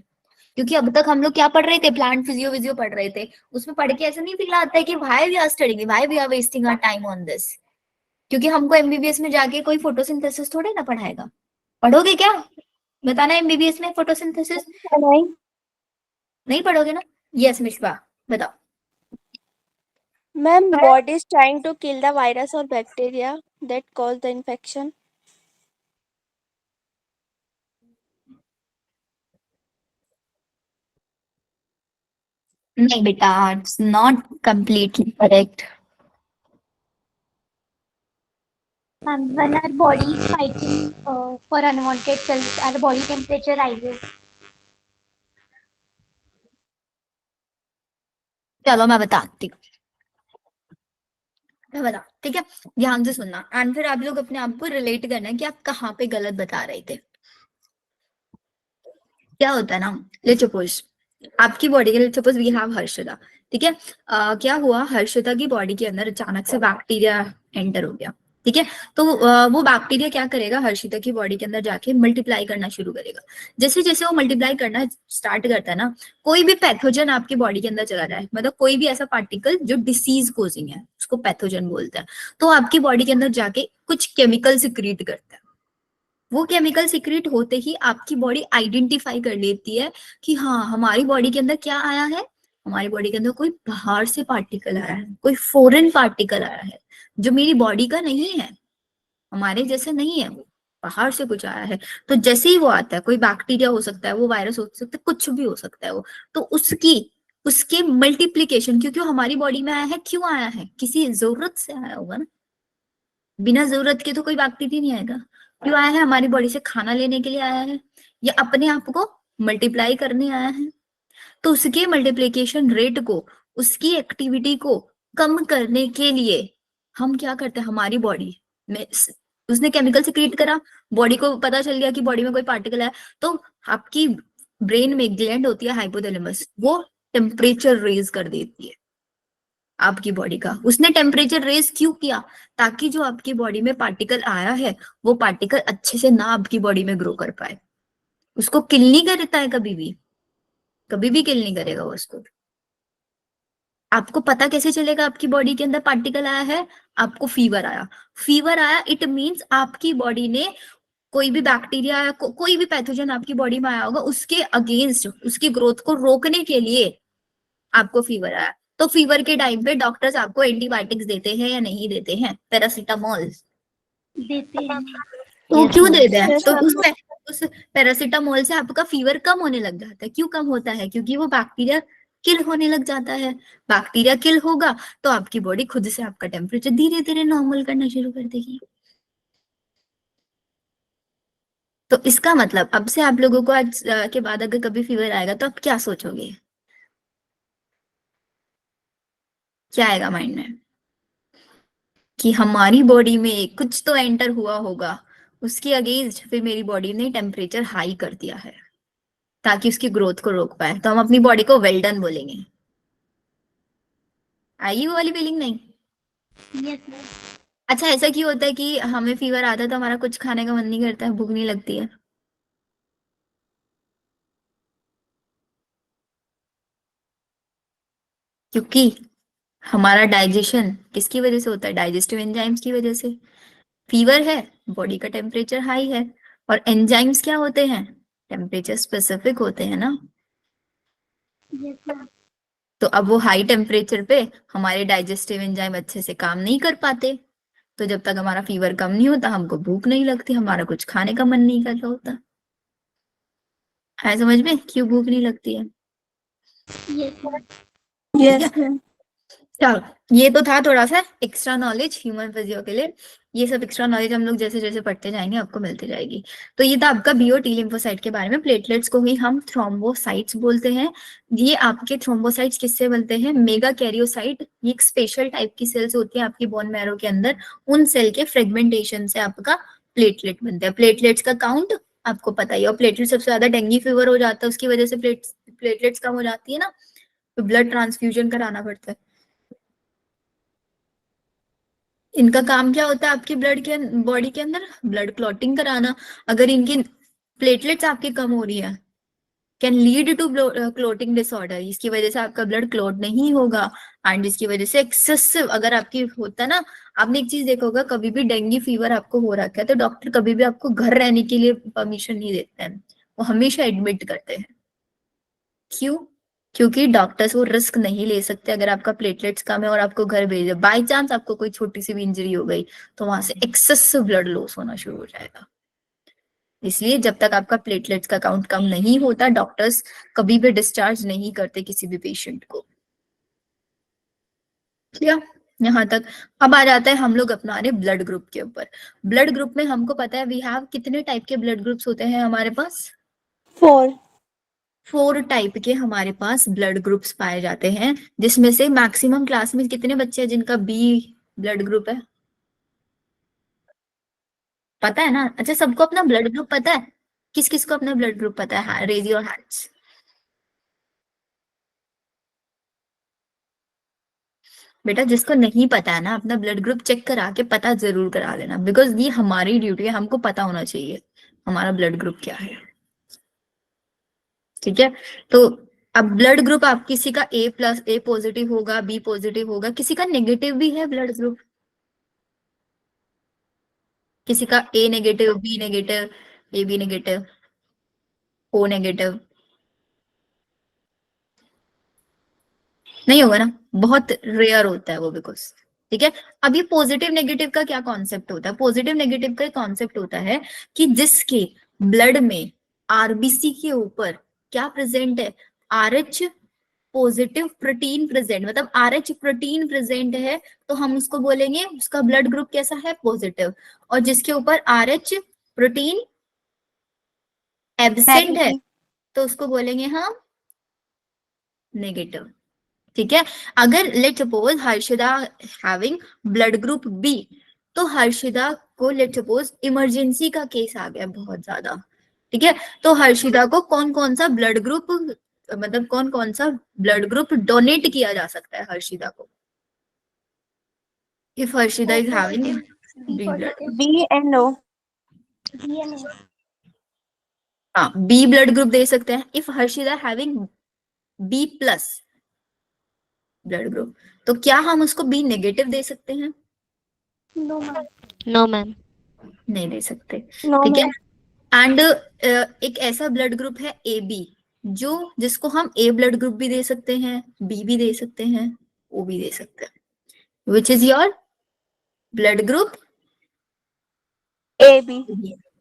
Speaker 1: क्योंकि अब तक हम लोग क्या पढ़ रहे थे, प्लांट फिजियो पढ़ रहे थे। उसमें पढ़ के ऐसा नहीं फील आता है कि why we are studying, why we are wasting our time on this. क्योंकि हमको एमबीबीएस में जाके कोई फोटोसिंथेसिस थोड़े ना पढ़ाएगा। पढ़ोगे क्या? बताना, एमबीबीएस में फोटोसिंथेसिस
Speaker 4: नहीं।
Speaker 1: नहीं पढ़ोगे ना? यस मिश्वा बताओ।
Speaker 4: Ma'am, body is trying to kill the virus or bacteria that cause the infection.
Speaker 1: नहीं बेटा, it's not completely correct.
Speaker 3: Ma'am, when our body is fighting for unwanted cells, our body temperature rises.
Speaker 1: चलो मैं बताती हूँ, मैं बता, ठीक है, ध्यान से सुनना। एंड फिर आप लोग अपने आप को रिलेट करना है कि आप कहाँ पे गलत बता रहे थे। क्या होता है ना, लेट्स सपोज आपकी बॉडी के, let's suppose we have Harshada, ठीक है। क्या हुआ, हर्षदा की बॉडी के अंदर अचानक से बैक्टीरिया एंटर हो गया, ठीक है। तो वो बैक्टीरिया क्या करेगा, हर्षिता की बॉडी के अंदर जाके मल्टीप्लाई करना शुरू करेगा। जैसे जैसे वो मल्टीप्लाई करना स्टार्ट करता है ना, कोई भी पैथोजन आपकी बॉडी के अंदर चला जाए, मतलब कोई भी ऐसा पार्टिकल जो डिसीज कोजिंग है, उसको पैथोजन बोलते हैं, तो आपकी बॉडी के अंदर जाके कुछ केमिकल सिक्रीट करता है। वो केमिकल सीक्रेट होते ही आपकी बॉडी आइडेंटिफाई कर लेती है कि हाँ, हमारी बॉडी के अंदर क्या आया है, हमारी बॉडी के अंदर कोई बाहर से पार्टिकल आया है, कोई फॉरेन पार्टिकल आया है जो मेरी बॉडी का नहीं है, हमारे जैसे नहीं है, वो बाहर से कुछ आया है। तो जैसे ही वो आता है, कोई बैक्टीरिया हो सकता है, वो वायरस हो सकता है, कुछ भी हो सकता है वो, तो उसके मल्टीप्लीकेशन, क्योंकि वो हमारी बॉडी में आया है, क्यों आया है, किसी जरूरत से आया होगा ना। बिना जरूरत के तो कोई बैक्टीरिया नहीं आएगा। क्यों आया है, हमारी बॉडी से खाना लेने के लिए आया है, या अपने आप को मल्टीप्लाई करने आया है। तो उसके मल्टीप्लिकेशन रेट को, उसकी एक्टिविटी को कम करने के लिए हम क्या करते हैं, हमारी बॉडी में उसने केमिकल सिक्रीट करा, बॉडी को पता चल गया कि बॉडी में कोई पार्टिकल है, तो आपकी ब्रेन में ग्लैंड होती है हाइपोथैलेमस, वो टेम्परेचर रेज कर देती है आपकी बॉडी का। उसने टेम्परेचर रेज क्यों किया, ताकि जो आपकी बॉडी में पार्टिकल आया है, वो पार्टिकल अच्छे से ना आपकी बॉडी में ग्रो कर पाए। उसको किल नहीं करता है, कभी भी किल नहीं करेगा वो उसको। आपको पता कैसे चलेगा आपकी बॉडी के अंदर पार्टिकल आया है? आपको फीवर आया, इट मीन्स आपकी बॉडी ने कोई भी बैक्टीरिया, कोई भी पैथोजन आपकी बॉडी में आया होगा, उसके अगेंस्ट, उसकी ग्रोथ को रोकने के लिए आपको फीवर आया। तो फीवर के टाइम पे डॉक्टर्स आपको एंटीबायोटिक्स देते हैं या नहीं देते हैं? पैरासीटामोल
Speaker 3: देते हैं।
Speaker 1: तो
Speaker 2: Yes,
Speaker 1: क्यों
Speaker 2: ma'am.
Speaker 1: देते हैं?
Speaker 4: Yes,
Speaker 1: तो
Speaker 4: ma'am.
Speaker 1: उसमें उस पैरासीटामोल से आपका फीवर कम होने लग जाता है। क्यों कम होता है? क्योंकि वो बैक्टीरिया किल होने लग जाता है। बैक्टीरिया किल होगा तो आपकी बॉडी खुद से आपका टेम्परेचर धीरे धीरे नॉर्मल करना शुरू कर देगी। तो इसका मतलब अब से आप लोगों को आज के बाद अगर कभी फीवर आएगा तो आप क्या सोचोगे? क्या आएगा माइंड में? कि हमारी बॉडी में कुछ तो एंटर हुआ होगा, उसके अगेंस्ट फिर मेरी बॉडी ने टेम्परेचर हाई कर दिया है ताकि उसकी ग्रोथ को रोक पाए। तो हम अपनी बॉडी को वेल डन बोलेंगे। आई वो वाली फीलिंग? नहीं?
Speaker 3: Yes ma'am.
Speaker 1: अच्छा, ऐसा क्यों होता है कि हमें फीवर आता है तो हमारा कुछ खाने का मन नहीं करता है, भूख नहीं लगती है? क्योंकि हमारा डाइजेशन किसकी वजह से होता है? डाइजेस्टिव एंजाइम्स की वजह से। फीवर है, बॉडी का टेम्परेचर हाई है, और एंजाइम्स क्या होते हैं? टेम्परेचर स्पेसिफिक होते हैं ना।
Speaker 3: Yes ma'am.
Speaker 1: तो अब वो हाई टेम्परेचर पे हमारे डाइजेस्टिव एंजाइम अच्छे से काम नहीं कर पाते, तो जब तक हमारा फीवर कम नहीं होता हमको भूख नहीं लगती, हमारा कुछ खाने का मन नहीं कर रहा होता है। समझ में क्यों भूख नहीं लगती है?
Speaker 3: Yes ma'am.
Speaker 4: Yes, ma'am.
Speaker 1: चलो, ये तो था थोड़ा सा एक्स्ट्रा नॉलेज ह्यूमन फिजियो के लिए। ये सब एक्स्ट्रा नॉलेज हम लोग जैसे जैसे पढ़ते जाएंगे आपको मिलती जाएगी। तो ये था आपका बीओ टी लिम्फोसाइट के बारे में। प्लेटलेट्स को ही हम थ्रोम्बोसाइट्स बोलते हैं। ये आपके थ्रोम्बोसाइट्स किससे बनते हैं? मेगा कैरियोसाइट, ये एक स्पेशल टाइप की सेल्स होती है आपकी बोन मैरो के अंदर। उन सेल के फ्रेगमेंटेशन से आपका प्लेटलेट बनता है। प्लेटलेट्स का काउंट आपको पता ही है। और प्लेटलेट सबसे ज्यादा डेंगू फीवर हो जाता है, उसकी वजह से प्लेटलेट्स कम हो जाती है ना, तो ब्लड ट्रांसफ्यूजन कराना पड़ता है। इनका काम क्या होता है आपकी ब्लड के बॉडी के अंदर? ब्लड क्लॉटिंग कराना। अगर इनकी प्लेटलेट्स आपकी कम हो रही है, can lead to clotting disorder. इसकी वजह से आपका ब्लड क्लॉट नहीं होगा, एंड इसकी वजह से एक्सेसिव अगर आपकी होता ना, आपने एक चीज देखा होगा, कभी भी डेंगू फीवर आपको हो रखा है तो डॉक्टर कभी भी आपको घर रहने के लिए परमिशन नहीं देते हैं, वो हमेशा एडमिट करते हैं। क्यों? क्योंकि डॉक्टर्स वो रिस्क नहीं ले सकते। अगर आपका प्लेटलेट्स कम है और आपको घर भेजे, बाई चांस आपको कोई छोटी सी भी इंजरी हो गई, तो वहां से एक्सेसिव ब्लड लॉस होना शुरू हो जाएगा। इसलिए जब तक आपका प्लेटलेट्स का काउंट कम नहीं होता, डॉक्टर्स कभी भी डिस्चार्ज नहीं करते किसी भी पेशेंट को। क्लियर यहाँ तक? अब आ जाता है हम लोग अपना रहे ब्लड ग्रुप के ऊपर। ब्लड ग्रुप में हमको पता है वी हैव कितने टाइप के ब्लड ग्रुप्स होते हैं हमारे पास?
Speaker 4: 4.
Speaker 1: 4 टाइप के हमारे पास ब्लड ग्रुप्स पाए जाते हैं, जिसमें से मैक्सिमम क्लास में कितने बच्चे हैं जिनका बी ब्लड ग्रुप है? पता है ना? अच्छा, सबको अपना ब्लड ग्रुप पता है? किस किस को अपना ब्लड ग्रुप पता है? Raise your hands. बेटा, जिसको नहीं पता है ना, अपना ब्लड ग्रुप चेक करा के पता जरूर करा लेना, बिकॉज ये हमारी ड्यूटी है, हमको पता होना चाहिए हमारा ब्लड ग्रुप क्या है। ठीक है? तो अब ब्लड ग्रुप आप किसी का ए प्लस ए पॉजिटिव होगा, बी पॉजिटिव होगा, किसी का नेगेटिव भी है ब्लड ग्रुप, किसी का A negative, B negative, A B negative, O negative. नहीं होगा ना, बहुत रेयर होता है वो, बिकॉज ठीक है। अब ये पॉजिटिव नेगेटिव का क्या कॉन्सेप्ट होता है? पॉजिटिव नेगेटिव का कॉन्सेप्ट होता है कि जिसके ब्लड में आरबीसी के ऊपर क्या प्रेजेंट है? आरएच पॉजिटिव प्रोटीन प्रेजेंट, मतलब आरएच प्रोटीन प्रेजेंट है, तो हम उसको बोलेंगे उसका ब्लड ग्रुप कैसा है? पॉजिटिव। और जिसके ऊपर आरएच प्रोटीन एब्सेंट है, तो उसको बोलेंगे हम नेगेटिव। ठीक है? अगर let suppose Harshida having blood group B, तो हर्षिदा को लेट सपोज इमरजेंसी का केस आ गया बहुत ज्यादा, ठीक है, तो हर्षिदा को कौन कौन सा ब्लड ग्रुप, मतलब कौन कौन सा ब्लड ग्रुप डोनेट किया जा सकता है हर्षिदा को? If Harshida is having B blood,
Speaker 4: B and O.
Speaker 3: B and O.
Speaker 1: हाँ, बी ब्लड ग्रुप दे सकते हैं if Harshida having B plus blood group. तो क्या हम उसको बी नेगेटिव दे सकते हैं?
Speaker 3: No ma'am.
Speaker 2: No ma'am.
Speaker 1: नहीं दे सकते।
Speaker 4: No,
Speaker 1: ठीक है?
Speaker 4: ma'am.
Speaker 1: एंड एक ऐसा ब्लड ग्रुप है ए बी, जो जिसको हम ए ब्लड ग्रुप भी दे सकते हैं, बी भी दे सकते हैं, ओ भी दे सकते हैं। Which is your blood group?
Speaker 4: AB.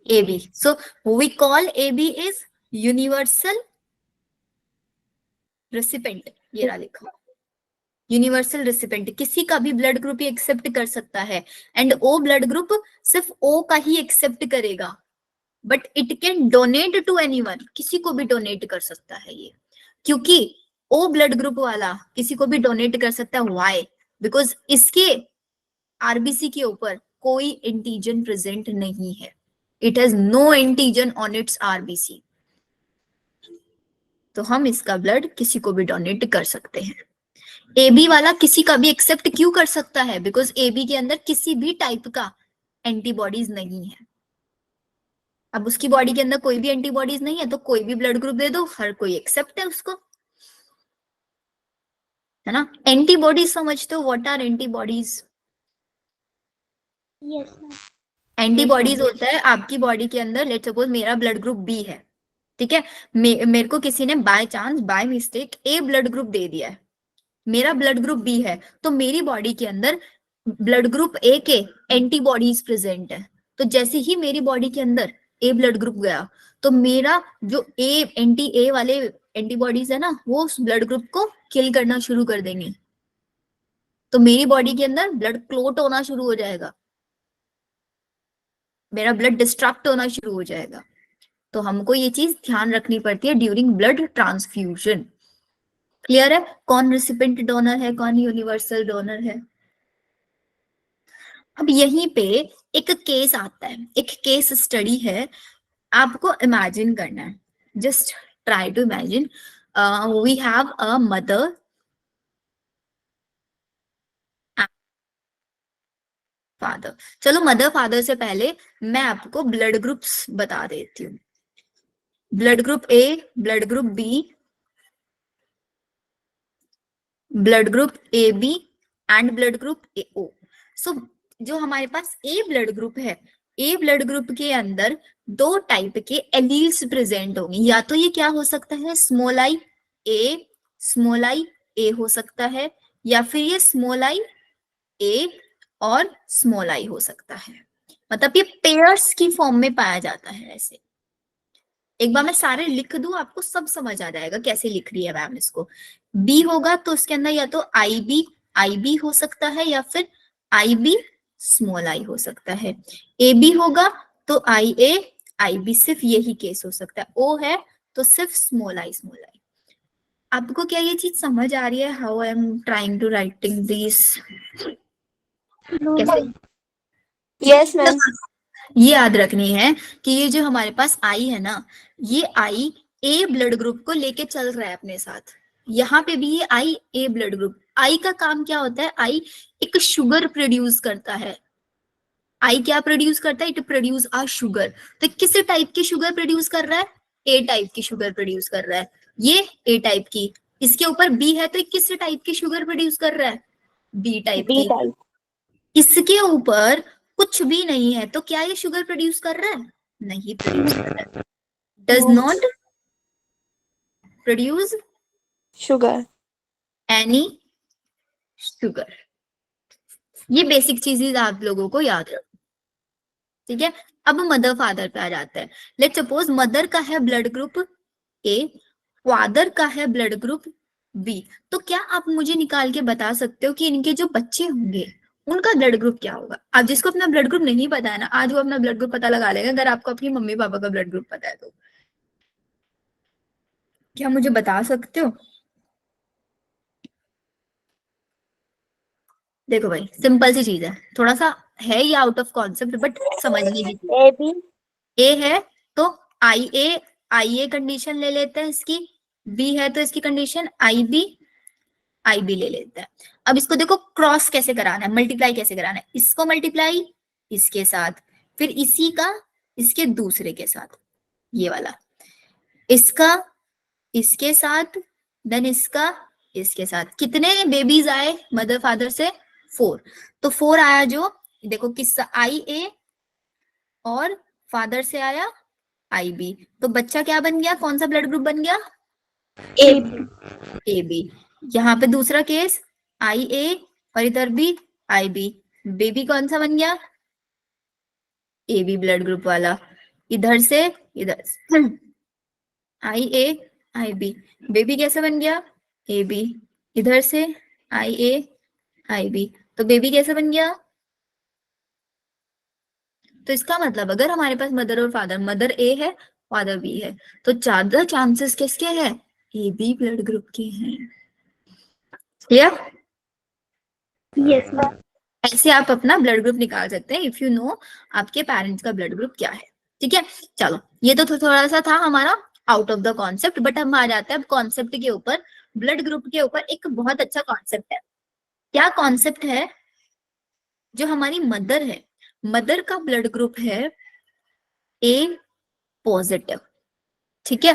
Speaker 1: AB. So we call AB is universal recipient. ये रहा लिखा, यूनिवर्सल रेसिपेंट, किसी का भी ब्लड ग्रुप ही एक्सेप्ट कर सकता है, एंड ओ ब्लड ग्रुप सिर्फ ओ का ही एक्सेप्ट करेगा, but it can donate to anyone, किसी को भी डोनेट कर सकता है ये, क्योंकि ओ ब्लड ग्रुप वाला किसी को भी डोनेट कर सकता है। व्हाई? बिकॉज इसके आरबीसी के ऊपर कोई एंटीजन प्रेजेंट नहीं है, it has no antigen on its RBC, तो हम इसका ब्लड किसी को भी डोनेट कर सकते हैं। एबी वाला किसी का भी एक्सेप्ट क्यों कर सकता है? बिकॉज एबी के अंदर किसी भी टाइप का एंटीबॉडीज नहीं है। अब उसकी बॉडी के अंदर कोई भी एंटीबॉडीज नहीं है तो कोई भी ब्लड ग्रुप दे दो, हर कोई एक्सेप्ट है उसको, है ना। एंटीबॉडीज समझते हो? What are antibodies?
Speaker 3: Yes, ma'am.
Speaker 1: Antibodies होता है आपकी बॉडी के अंदर, लेट्स सपोज मेरा ब्लड ग्रुप बी है, ठीक है, मेरे को किसी ने by chance by mistake A blood group दे दिया है, मेरा ब्लड ग्रुप बी है, तो मेरी बॉडी के अंदर ब्लड ग्रुप ए के एंटीबॉडीज प्रेजेंट है, तो जैसे ही मेरी बॉडी के अंदर ए ब्लड ग्रुप गया तो मेरा जो ए वाले एंटीबॉडीज है ना, वो उस ब्लड ग्रुप को किल करना शुरू कर देंगे, तो मेरी बॉडी के अंदर ब्लड क्लोट होना शुरू हो जाएगा, मेरा ब्लड डिस्ट्रक्ट होना शुरू हो जाएगा। तो हमको ये चीज ध्यान रखनी पड़ती है ड्यूरिंग ब्लड ट्रांसफ्यूजन। क्लियर है? कौन रेसिपिएंट डोनर है, कौन यूनिवर्सल डोनर है। अब यहीं पे एक केस आता है, एक केस स्टडी है, आपको इमेजिन करना है, just try to imagine we have a mother father. चलो मदर फादर से पहले मैं आपको ब्लड ग्रुप्स बता देती हूँ। Blood group A, blood group B, blood group A B and blood group A O. So जो हमारे पास ए ब्लड ग्रुप है, ए ब्लड ग्रुप के अंदर दो टाइप के एलील्स प्रेजेंट होंगे, या तो ये क्या हो सकता है, स्मॉल आई ए हो सकता है, या फिर ये स्मॉल आई ए और स्मॉल आई हो सकता है, मतलब ये पेयर्स की फॉर्म में पाया जाता है। ऐसे एक बार मैं सारे लिख दूं, आपको सब समझ आ जाएगा कैसे लिख रही है मैम इसको। बी होगा तो उसके अंदर या तो आई बी हो सकता है, या फिर आई बी स्मॉल आई हो सकता है। ए बी होगा तो आई बी, सिर्फ यही केस हो सकता है। ओ है तो सिर्फ स्मॉल आई। आपको क्या ये चीज समझ आ रही है? How I am trying to writing this?
Speaker 3: No,
Speaker 1: कैसे?
Speaker 3: ma'am.
Speaker 4: Yes, ma'am.
Speaker 1: ये याद रखनी है कि ये जो हमारे पास आई है ना, ये आई ए ब्लड ग्रुप को लेके चल रहा है अपने साथ, यहाँ पे भी ये आई ए ब्लड ग्रुप। आई का काम क्या होता है? आई एक शुगर प्रोड्यूस करता है। आई क्या प्रोड्यूस करता है? It produce a sugar. तो किस टाइप की शुगर प्रोड्यूस कर रहा है? ए टाइप की शुगर प्रोड्यूस कर रहा है, ये ए टाइप की। इसके ऊपर बी है तो ये किस टाइप की शुगर प्रोड्यूस कर रहा है? बी टाइप
Speaker 4: B
Speaker 1: की।
Speaker 4: type.
Speaker 1: इसके ऊपर कुछ भी नहीं है तो क्या ये शुगर प्रोड्यूस कर रहा है? नहीं प्रोड्यूस कर रहा है। Does
Speaker 4: No.
Speaker 1: Not produce
Speaker 4: Sugar.
Speaker 1: Any sugar. ये बेसिक चीजें आप लोगों को याद रखो, ठीक है। अब मदर फादर पे आ जाता है। लेट्स सपोज मदर का है ब्लड ग्रुप ए, फादर का है ब्लड ग्रुप बी, तो क्या आप मुझे निकाल के बता सकते हो कि इनके जो बच्चे होंगे उनका ब्लड ग्रुप क्या होगा? आप जिसको अपना ब्लड ग्रुप नहीं पता है ना, आज वो अपना ब्लड ग्रुप पता लगा लेगा अगर आपको अपनी मम्मी पापा का ब्लड ग्रुप पता है तो। क्या मुझे बता सकते हो? देखो भाई सिंपल सी चीज है, थोड़ा सा है ये आउट ऑफ कॉन्सेप्ट बट समझने की चीज।
Speaker 4: AB.
Speaker 1: ए है तो आई ए कंडीशन ले लेते हैं इसकी, बी है तो इसकी कंडीशन आई बी ले लेते हैं। अब इसको देखो क्रॉस कैसे कराना है, मल्टीप्लाई कैसे कराना है। इसको मल्टीप्लाई इसके साथ, फिर इसी का इसके दूसरे के साथ, ये वाला इसका इसके साथ, देन इसका इसके साथ। कितने बेबीज आए मदर फादर से? 4। तो 4 आया जो, देखो किसका, आई ए और फादर से आया आई बी, तो बच्चा क्या बन गया? कौन सा ब्लड ग्रुप बन गया?
Speaker 3: AB.
Speaker 1: A B. यहाँ पे दूसरा केस आई ए और इधर भी आई बी, बेबी कौन सा बन गया? ए बी ब्लड ग्रुप वाला। इधर से इधर आई ए आई बी, बेबी कैसे बन गया ए बी, इधर से आई ए आई बी, तो बेबी कैसे बन गया। तो इसका मतलब अगर हमारे पास मदर और फादर, मदर ए है फादर बी है, तो ज्यादा चांसेस किसके हैं, ए बी ब्लड ग्रुप के हैं। क्लियर।
Speaker 3: Yes ma'am.
Speaker 1: ऐसे आप अपना ब्लड ग्रुप निकाल सकते हैं इफ यू नो आपके पेरेंट्स का ब्लड ग्रुप क्या है। ठीक है, चलो ये तो थोड़ा सा था हमारा out of the concept, but हम आ जाते हैं अब कॉन्सेप्ट के ऊपर। ब्लड ग्रुप के ऊपर एक बहुत अच्छा कॉन्सेप्ट है। क्या कॉन्सेप्ट है, जो हमारी मदर है, मदर का ब्लड ग्रुप है ए पॉजिटिव। ठीक है,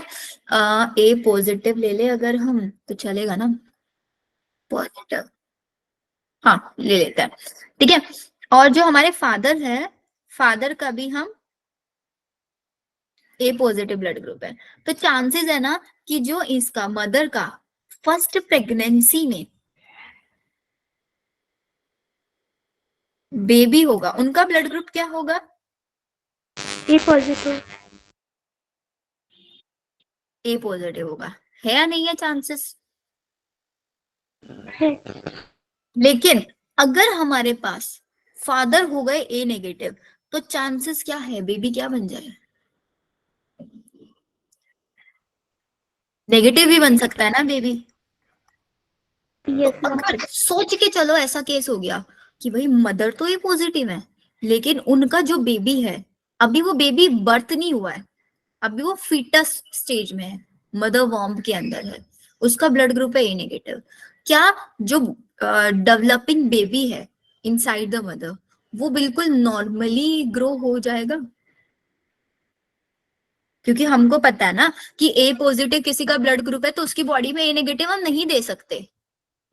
Speaker 1: ए पॉजिटिव ले ले अगर हम तो चलेगा ना, पॉजिटिव, हाँ ले लेते हैं। ठीक है, और जो हमारे फादर है, फादर का भी हम ए पॉजिटिव ब्लड ग्रुप है, तो चांसेस है ना कि जो इसका मदर का फर्स्ट प्रेगनेंसी में बेबी होगा, उनका ब्लड ग्रुप क्या होगा,
Speaker 3: ए पॉजिटिव।
Speaker 1: ए पॉजिटिव होगा, है या नहीं है चांसेस।
Speaker 3: है।
Speaker 1: लेकिन अगर हमारे पास फादर हो गए ए नेगेटिव, तो चांसेस क्या है, बेबी क्या बन जाए, नेगेटिव भी बन सकता है ना बेबी।
Speaker 3: यस
Speaker 1: तो
Speaker 3: मैम।
Speaker 1: अगर सोच के चलो ऐसा केस हो गया कि भाई मदर तो ये पॉजिटिव है, लेकिन उनका जो बेबी है, अभी वो बेबी बर्थ नहीं हुआ है, अभी वो फीटस स्टेज में है, मदर वॉर्म के अंदर है, उसका ब्लड ग्रुप है ए नेगेटिव, क्या जो डेवलपिंग बेबी है इनसाइड द मदर, वो बिल्कुल नॉर्मली ग्रो हो जाएगा। क्योंकि हमको पता है ना कि ए पॉजिटिव किसी का ब्लड ग्रुप है तो उसकी बॉडी में ए नेगेटिव हम नहीं दे सकते,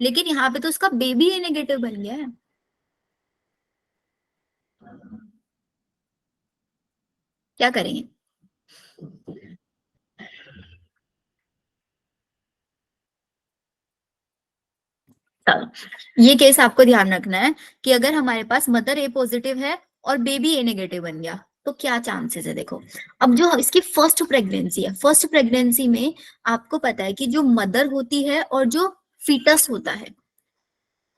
Speaker 1: लेकिन यहाँ पे तो उसका बेबी ए नेगेटिव बन गया है। क्या करेंगे, चलो ये केस आपको ध्यान रखना है कि अगर हमारे पास मदर ए पॉजिटिव है और बेबी ए नेगेटिव बन गया तो क्या चांसेस है। देखो अब जो इसकी फर्स्ट प्रेगनेंसी है, फर्स्ट प्रेगनेंसी में आपको पता है कि जो मदर होती है और जो फीटस होता है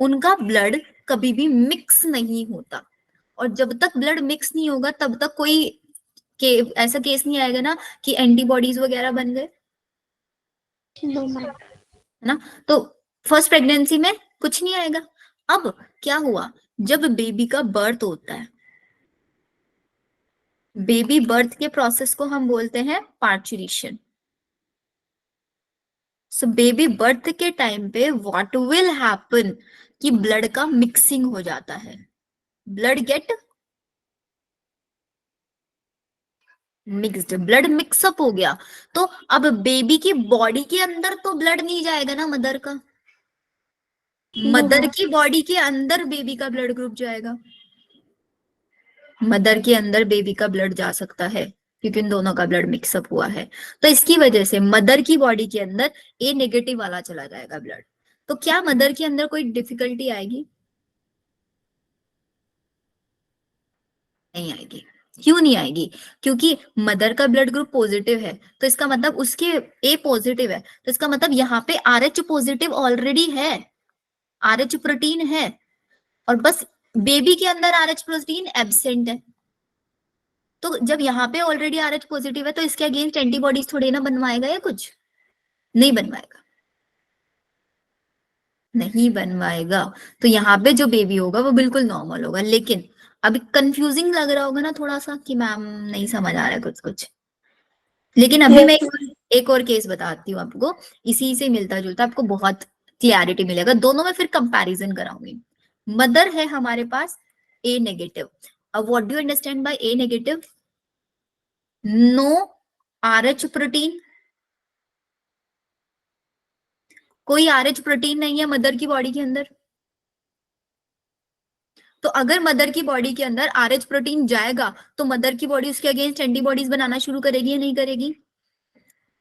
Speaker 1: उनका ब्लड कभी भी मिक्स नहीं होता, और जब तक ब्लड मिक्स नहीं होगा तब तक कोई ऐसा केस नहीं आएगा ना कि एंटीबॉडीज वगैरह बन गए,
Speaker 3: नो मैम।
Speaker 1: है ना। तो फर्स्ट प्रेगनेंसी में कुछ नहीं आएगा। अब क्या हुआ, जब बेबी का बर्थ होता है, बेबी बर्थ के प्रोसेस को हम बोलते हैं पार्चुरेशन। सो बेबी बर्थ के टाइम पे व्हाट विल हैपन कि ब्लड का मिक्सिंग हो जाता है, blood get mixed, blood mixup हो गया। तो अब बेबी की बॉडी के अंदर तो ब्लड नहीं जाएगा ना मदर का, मदर की बॉडी के अंदर बेबी का ब्लड ग्रुप जाएगा, मदर के अंदर बेबी का ब्लड जा सकता है क्योंकि इन दोनों का ब्लड मिक्सअप हुआ है। तो इसकी वजह से मदर की बॉडी के अंदर ए नेगेटिव वाला चला जाएगा ब्लड। तो क्या मदर के अंदर कोई डिफिकल्टी आएगी, नहीं आएगी। क्यों नहीं आएगी, क्योंकि मदर का ब्लड ग्रुप पॉजिटिव है, तो इसका मतलब उसके ए पॉजिटिव है, तो इसका मतलब यहाँ पे RH पॉजिटिव ऑलरेडी है, RH प्रोटीन है, और बस बेबी के अंदर RH प्रोटीन एब्सेंट है। तो जब यहाँ पे ऑलरेडी RH पॉजिटिव है तो इसके अगेंस्ट एंटीबॉडीज थोड़ी ना बनवाएगा या कुछ नहीं बनवाएगा, नहीं बनवाएगा। तो यहाँ पे जो बेबी होगा वो बिल्कुल नॉर्मल होगा। लेकिन अभी कंफ्यूजिंग लग रहा होगा ना थोड़ा सा कि मैम नहीं समझ आ रहा है कुछ कुछ, लेकिन अभी मैं एक और केस बताती हूँ आपको, इसी से मिलता जुलता, आपको बहुत क्लैरिटी मिलेगा। दोनों में फिर कंपैरिजन कराऊंगी। मदर है हमारे पास ए नेगेटिव, अब what do you understand by A negative, no RH protein, कोई RH प्रोटीन नहीं है मदर की बॉडी के अंदर। तो अगर मदर की बॉडी के अंदर RH प्रोटीन जाएगा तो मदर की बॉडी उसके अगेंस्ट एंटीबॉडीज बनाना शुरू करेगी या नहीं करेगी,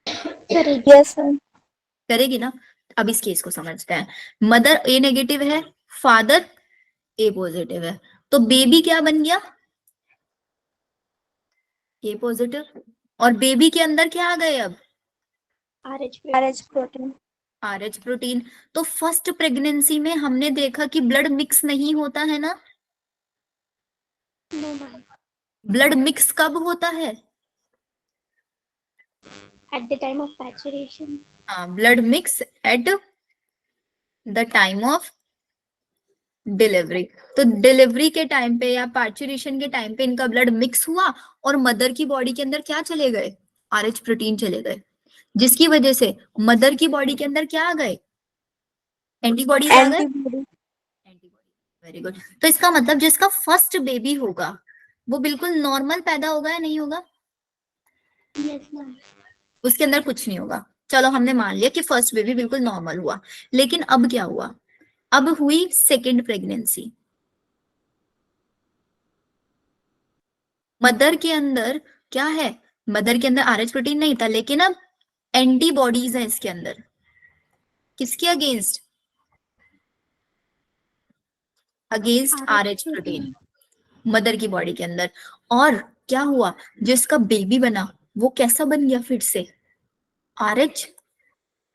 Speaker 4: Yes, ma'am.
Speaker 1: करेगी ना। अब इस केस को समझते हैं, मदर ए नेगेटिव है, फादर ए पॉजिटिव है, तो बेबी क्या बन गया, ए पॉजिटिव। और बेबी के अंदर क्या आ गए अब?
Speaker 4: RH protein.
Speaker 1: RH protein. तो फर्स्ट प्रेगनेंसी में हमने देखा कि ब्लड मिक्स नहीं होता है ना?
Speaker 3: No, ma'am.
Speaker 1: ब्लड मिक्स कब होता है?
Speaker 3: At the time of maturation.
Speaker 1: हाँ, blood mix at the time of delivery. तो डिलीवरी के टाइम पे या पार्चुरेशन के टाइम पे इनका ब्लड मिक्स हुआ और मदर की बॉडी के अंदर क्या चले गए? RH प्रोटीन चले गए, जिसकी वजह से मदर की बॉडी के अंदर क्या आ गए? एंटीबॉडीज आ गए।
Speaker 4: Antibody.
Speaker 1: Very good. तो इसका मतलब जिसका फर्स्ट बेबी होगा वो बिल्कुल नॉर्मल पैदा होगा या नहीं होगा?
Speaker 3: Yes, ma'am.
Speaker 1: उसके अंदर कुछ नहीं होगा। चलो हमने मान लिया कि फर्स्ट बेबी बिल्कुल नॉर्मल हुआ, लेकिन अब क्या हुआ? अब हुई सेकेंड प्रेगनेंसी। मदर के अंदर क्या है? मदर के अंदर RH प्रोटीन नहीं था, लेकिन अब एंटीबॉडीज है इसके अंदर। किसके against? Against RH protein, mother की बॉडी के अंदर। और क्या हुआ? जिसका बेबी बना वो कैसा बन गया? फिर से RH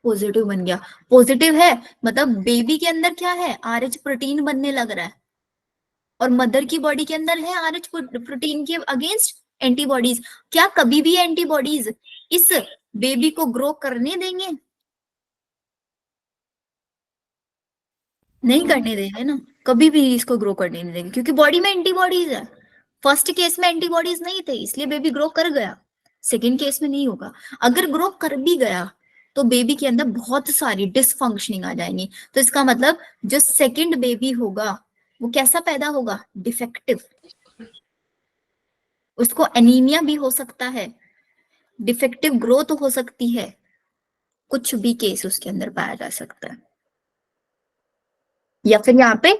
Speaker 1: पॉजिटिव बन गया। पॉजिटिव है मतलब बेबी के अंदर क्या है? RH प्रोटीन बनने लग रहा है, और मदर की बॉडी के अंदर है RH प्रोटीन के अगेंस्ट एंटीबॉडीज। क्या कभी भी एंटीबॉडीज इस बेबी को ग्रो करने देंगे? नहीं करने देंगे ना, कभी भी इसको ग्रो करने नहीं देंगे, क्योंकि बॉडी में एंटीबॉडीज है। फर्स्ट केस में एंटीबॉडीज नहीं थे इसलिए बेबी ग्रो कर गया, सेकेंड केस में नहीं होगा। अगर ग्रो कर भी गया तो बेबी के अंदर बहुत सारी डिसफंक्शनिंग आ जाएंगी। तो इसका मतलब जो सेकेंड बेबी होगा वो कैसा पैदा होगा? डिफेक्टिव। उसको एनीमिया भी हो सकता है, डिफेक्टिव ग्रोथ हो सकती है, कुछ भी केस उसके अंदर पाया जा सकता है, या फिर यहाँ पे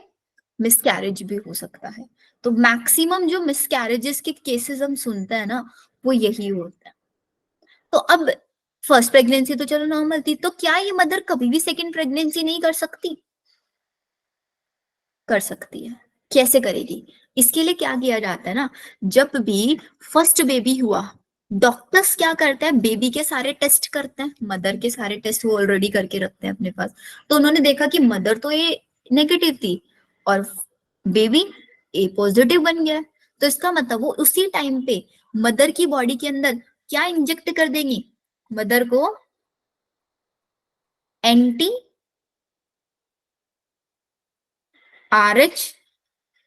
Speaker 1: मिसकैरेज भी हो सकता है। तो मैक्सिमम जो मिसकैरेजेस के केसेस हम सुनते हैं ना, वो यही होता है। तो अब फर्स्ट प्रेगनेंसी तो चलो नॉर्मल थी, तो क्या ये मदर कभी भी सेकेंड प्रेगनेंसी नहीं कर सकती? कर सकती है। कैसे करेगी? इसके लिए क्या किया जाता है ना, जब भी फर्स्ट बेबी हुआ, डॉक्टर्स क्या करते हैं? बेबी के सारे टेस्ट करते हैं, मदर के सारे टेस्ट वो ऑलरेडी करके रखते हैं अपने पास। तो उन्होंने देखा कि मदर तो ये नेगेटिव थी और बेबी ए पॉजिटिव बन गया। तो इसका मतलब वो उसी टाइम पे मदर की बॉडी के अंदर क्या इंजेक्ट कर देंगी? मदर को एंटी RH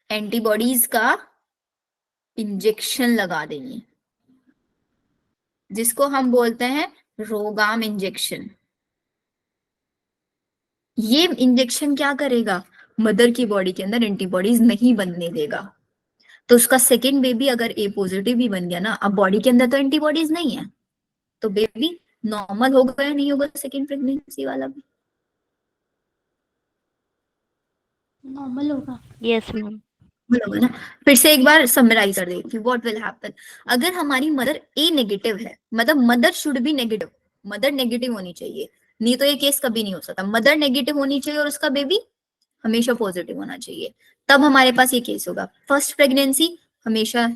Speaker 1: एंटीबॉडीज का इंजेक्शन लगा देंगे, जिसको हम बोलते हैं रोगाम इंजेक्शन। ये इंजेक्शन क्या करेगा? मदर की बॉडी के अंदर एंटीबॉडीज नहीं बनने देगा। तो उसका सेकेंड बेबी अगर ए पॉजिटिव भी बन गया ना, अब बॉडी के अंदर तो एंटीबॉडीज नहीं है, तो बेबी नॉर्मल होगा या नहीं होगा? सेकेंड प्रेगनेंसी वाला भी
Speaker 3: नॉर्मल होगा।
Speaker 2: Yes, ma'am.
Speaker 1: बोलोगे ना। फिर से एक बार समराइज कर देती हूँ व्हाट विल हैपन। अगर हमारी मदर ए नेगेटिव है, मतलब mother should be negative, mother negative होनी चाहिए, नहीं तो ये केस कभी नहीं हो सकता। मदर नेगेटिव होनी चाहिए और उसका बेबी हमेशा पॉजिटिव होना चाहिए, तब हमारे पास ये केस होगा। फर्स्ट प्रेगनेंसी हमेशा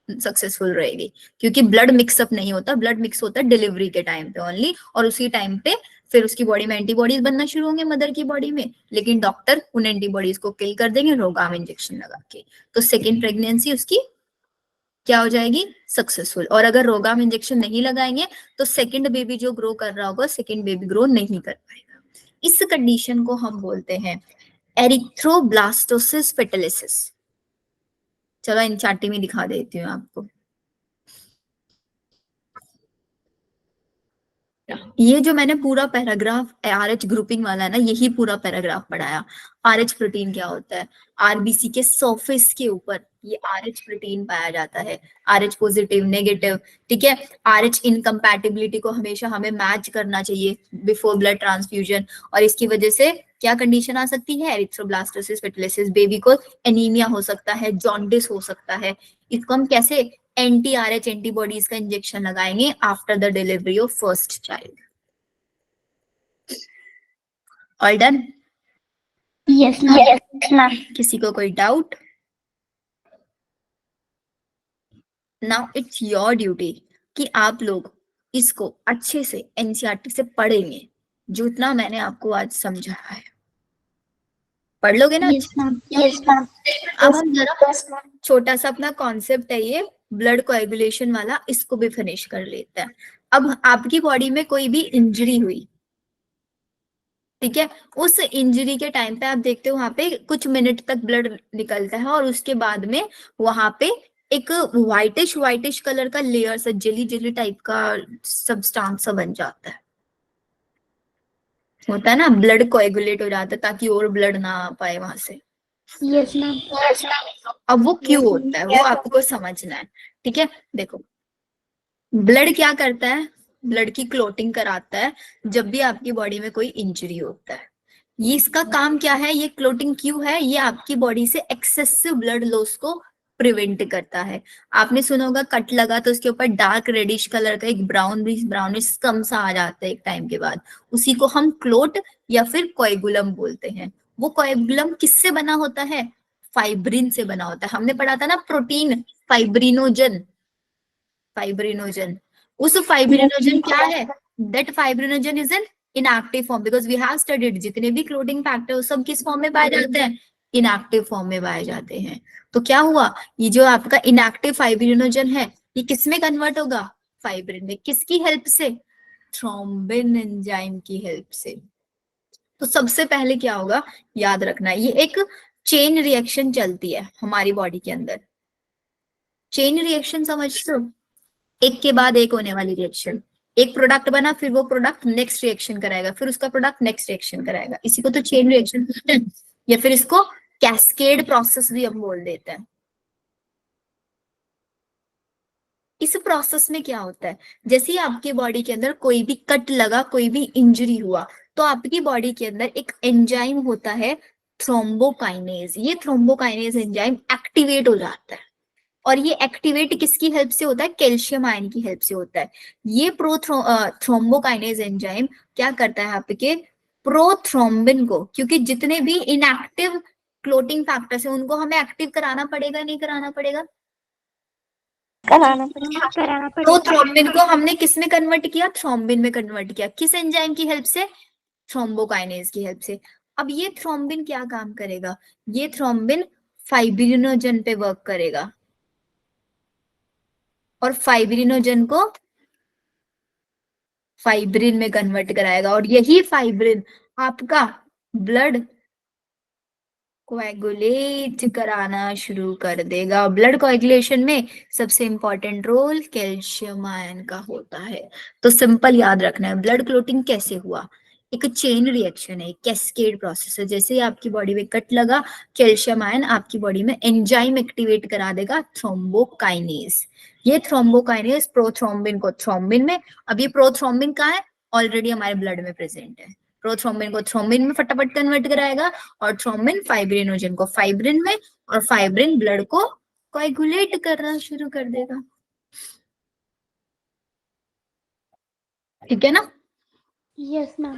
Speaker 1: सक्सेसफुल रहेगी, क्योंकि ब्लड मिक्सअप नहीं होता, ब्लड मिक्स होता है डिलीवरी के टाइम पे ओनली, और उसी टाइम पे फिर उसकी बॉडी में एंटीबॉडीज बनना शुरू होंगे मदर की बॉडी में, लेकिन डॉक्टर उन एंटीबॉडीज को किल कर देंगे रोगाम इंजेक्शन लगा के। तो सेकेंड प्रेगनेंसी उसकी क्या हो जाएगी? सक्सेसफुल। और अगर रोगाम इंजेक्शन नहीं लगाएंगे तो सेकेंड बेबी जो ग्रो कर रहा होगा, सेकेंड बेबी ग्रो नहीं कर पाएगा। इस कंडीशन को हम बोलते हैं एरिथ्रोब्लास्टोसिस फेटलिसिस। चलो इन चार्टी में दिखा देती हूँ आपको। ये जो मैंने पूरा पैराग्राफ RH ग्रुपिंग वाला है ना, यही पूरा पैराग्राफ पढ़ाया। RH प्रोटीन क्या होता है? RBC के सरफेस के ऊपर ये RH प्रोटीन पाया जाता है, RH पॉजिटिव नेगेटिव, ठीक है। RH इनकम्पैटिबिलिटी को हमेशा हमें मैच करना चाहिए बिफोर ब्लड ट्रांसफ्यूजन, और इसकी वजह से क्या कंडीशन आ सकती है? एरिथ्रोब्लास्टोसिस फेटलिसिस, बेबी को एनीमिया हो सकता है, जॉन्डिस हो सकता है। इसको हम कैसे anti-RH एंटीबॉडीज का इंजेक्शन लगाएंगे after the delivery of first child. All done?
Speaker 3: Yes, ma'am.
Speaker 4: Yes, ma'am.
Speaker 1: किसी को कोई doubt? Now it's your duty कि आप लोग इसको अच्छे से एनसीईआरटी से पढ़ेंगे, जो इतना मैंने आपको आज समझाया है। पढ़ लोगे ना?
Speaker 3: Yes ma'am, yes ma'am.
Speaker 1: अब हम जरा छोटा सा अपना कॉन्सेप्ट है ये ब्लड कोएगुलेशन वाला, इसको भी फिनिश कर लेते हैं। अब आपकी बॉडी में कोई भी इंजरी हुई, ठीक है, उस इंजरी के टाइम पे आप देखते हो वहां पे कुछ मिनट तक ब्लड निकलता है और उसके बाद में वहां पे एक व्हाइटिश कलर का लेयर सा, जेली जेली टाइप का सब्सटेंस सा बन जाता है, होता है ना, ब्लड कोएगुलेट हो जाता है ताकि और ब्लड ना आ पाए वहां से।
Speaker 3: Yes ma'am.
Speaker 1: अब वो क्यों होता है वो आपको समझना है, ठीक है। देखो, ब्लड क्या करता है, ब्लड की क्लोटिंग कराता है जब भी आपकी बॉडी में कोई इंजरी होता है। ये इसका काम क्या है, ये क्लोटिंग क्यों है, ये आपकी बॉडी से एक्सेसिव ब्लड लॉस को प्रिवेंट करता है। आपने सुना होगा कट लगा तो उसके ऊपर डार्क रेडिश कलर का एक ब्राउनिश कम सा आ जाता है एक टाइम के बाद, उसी को हम क्लोट या फिर कोएगुलम बोलते हैं। वो कोएगुलम किससे बना होता है, फाइब्रिन से बना होता है। हमने पढ़ा था ना प्रोटीन फाइब्रिनोजन, उस फाइब्रिनोजन क्या है, that fibrinogen is an inactive form, because we have studied जितने भी क्लोटिंग फैक्टर सब किस फॉर्म में पाए जाते हैं, इनएक्टिव फॉर्म में पाए जाते हैं। तो क्या हुआ, ये जो आपका इनएक्टिव फाइब्रिनोजन है ये किस में कन्वर्ट होगा, फाइब्रिन में। किसकी हेल्प से, थ्रोम्बिन एंजाइम की हेल्प से। तो सबसे पहले क्या होगा याद रखना, ये एक चेन रिएक्शन चलती है हमारी बॉडी के अंदर। चेन रिएक्शन समझते हो, एक के बाद एक होने वाली रिएक्शन। एक प्रोडक्ट बना, फिर वो प्रोडक्ट नेक्स्ट रिएक्शन कराएगा, फिर उसका प्रोडक्ट नेक्स्ट रिएक्शन कराएगा, इसी को तो चेन रिएक्शन या फिर इसको कैस्केड प्रोसेस भी हम बोल देते हैं। इस प्रोसेस में क्या होता है, जैसे ही आपकी बॉडी के अंदर कोई भी कट लगा, कोई भी इंजरी हुआ, तो आपकी बॉडी के अंदर एक एंजाइम होता है थ्रोम्बोकाइनेज। ये थ्रोम्बोकाइनेज एंजाइम एक्टिवेट हो जाता है, और ये एक्टिवेट किसकी हेल्प से होता है, कैल्शियम आयन की हेल्प से होता है। ये थ्रोम्बोकाइनेज एंजाइम क्या करता है आपके प्रोथ्रोम्बिन को, क्योंकि जितने भी इनएक्टिव क्लोटिंग फैक्टर्स हैं उनको हमें एक्टिव कराना पड़ेगा, नहीं कराना पड़ेगा,
Speaker 4: कराना पड़ेगा।
Speaker 1: तो थ्रोम्बिन को हमने किस में कन्वर्ट किया, थ्रोम्बिन में कन्वर्ट किया। किस एंजाइम की हेल्प से, थ्रोम्बोकाइनेज की हेल्प से। अब ये थ्रोम्बिन क्या काम करेगा, ये थ्रोम्बिन फाइब्रिनोजन पे वर्क करेगा और फाइब्रिनोजन को फाइब्रिन में कन्वर्ट कराएगा, और यही फाइब्रिन आपका ब्लड कोएगुलेट कराना शुरू कर देगा। ब्लड कोएगुलेशन में सबसे इंपॉर्टेंट रोल कैल्शियम आयन का होता है। तो सिंपल याद रखना है, ब्लड क्लोटिंग कैसे हुआ, एक चेन रिएक्शन है, कैस्केड प्रोसेस है। जैसे ही आपकी बॉडी में कट लगा, कैल्शियम आयन आपकी बॉडी में एंजाइम एक्टिवेट करा देगा थ्रोम्बोकाइनेज। ये थ्रोम्बोकाइनेज प्रोथ्रोम्बिन को थ्रोम्बिन में, अब ये प्रोथ्रोम्बिन कहाँ है, ऑलरेडी हमारे ब्लड में प्रेजेंट है, प्रोथ्रोम्बिन को थ्रोम्बिन में फटाफट कन्वर्ट कराएगा, और थ्रोम्बिन फाइब्रिनोजन को फाइब्रिन में, और फाइब्रिन ब्लड को कोएगुलेट करना शुरू कर देगा। ठीक है ना?
Speaker 3: Yes ma'am.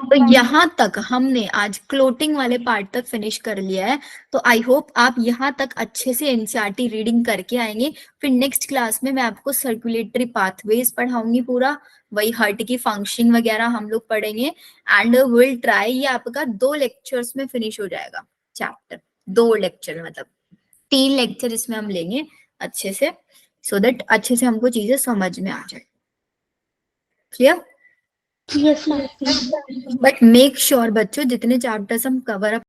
Speaker 1: तो यहाँ तक हमने आज क्लोटिंग वाले पार्ट तक फिनिश कर लिया है। तो आई होप आप यहाँ तक अच्छे से एनसीईआरटी रीडिंग करके आएंगे। फिर नेक्स्ट क्लास में मैं आपको सर्कुलेटरी पाथवेज पढ़ाऊंगी, पूरा वही हार्ट की फंक्शनिंग वगैरह हम लोग पढ़ेंगे। एंड विल ट्राई, ये आपका 2 लेक्चर्स में फिनिश हो जाएगा चैप्टर, 2 लेक्चर मतलब 3 लेक्चर इसमें हम लेंगे अच्छे से, सो दैट अच्छे से हमको चीजें समझ में आ जाए। Clear?
Speaker 3: Yes ma'am.
Speaker 1: But make sure बच्चों, जितने चैप्टर्स हम कवर अप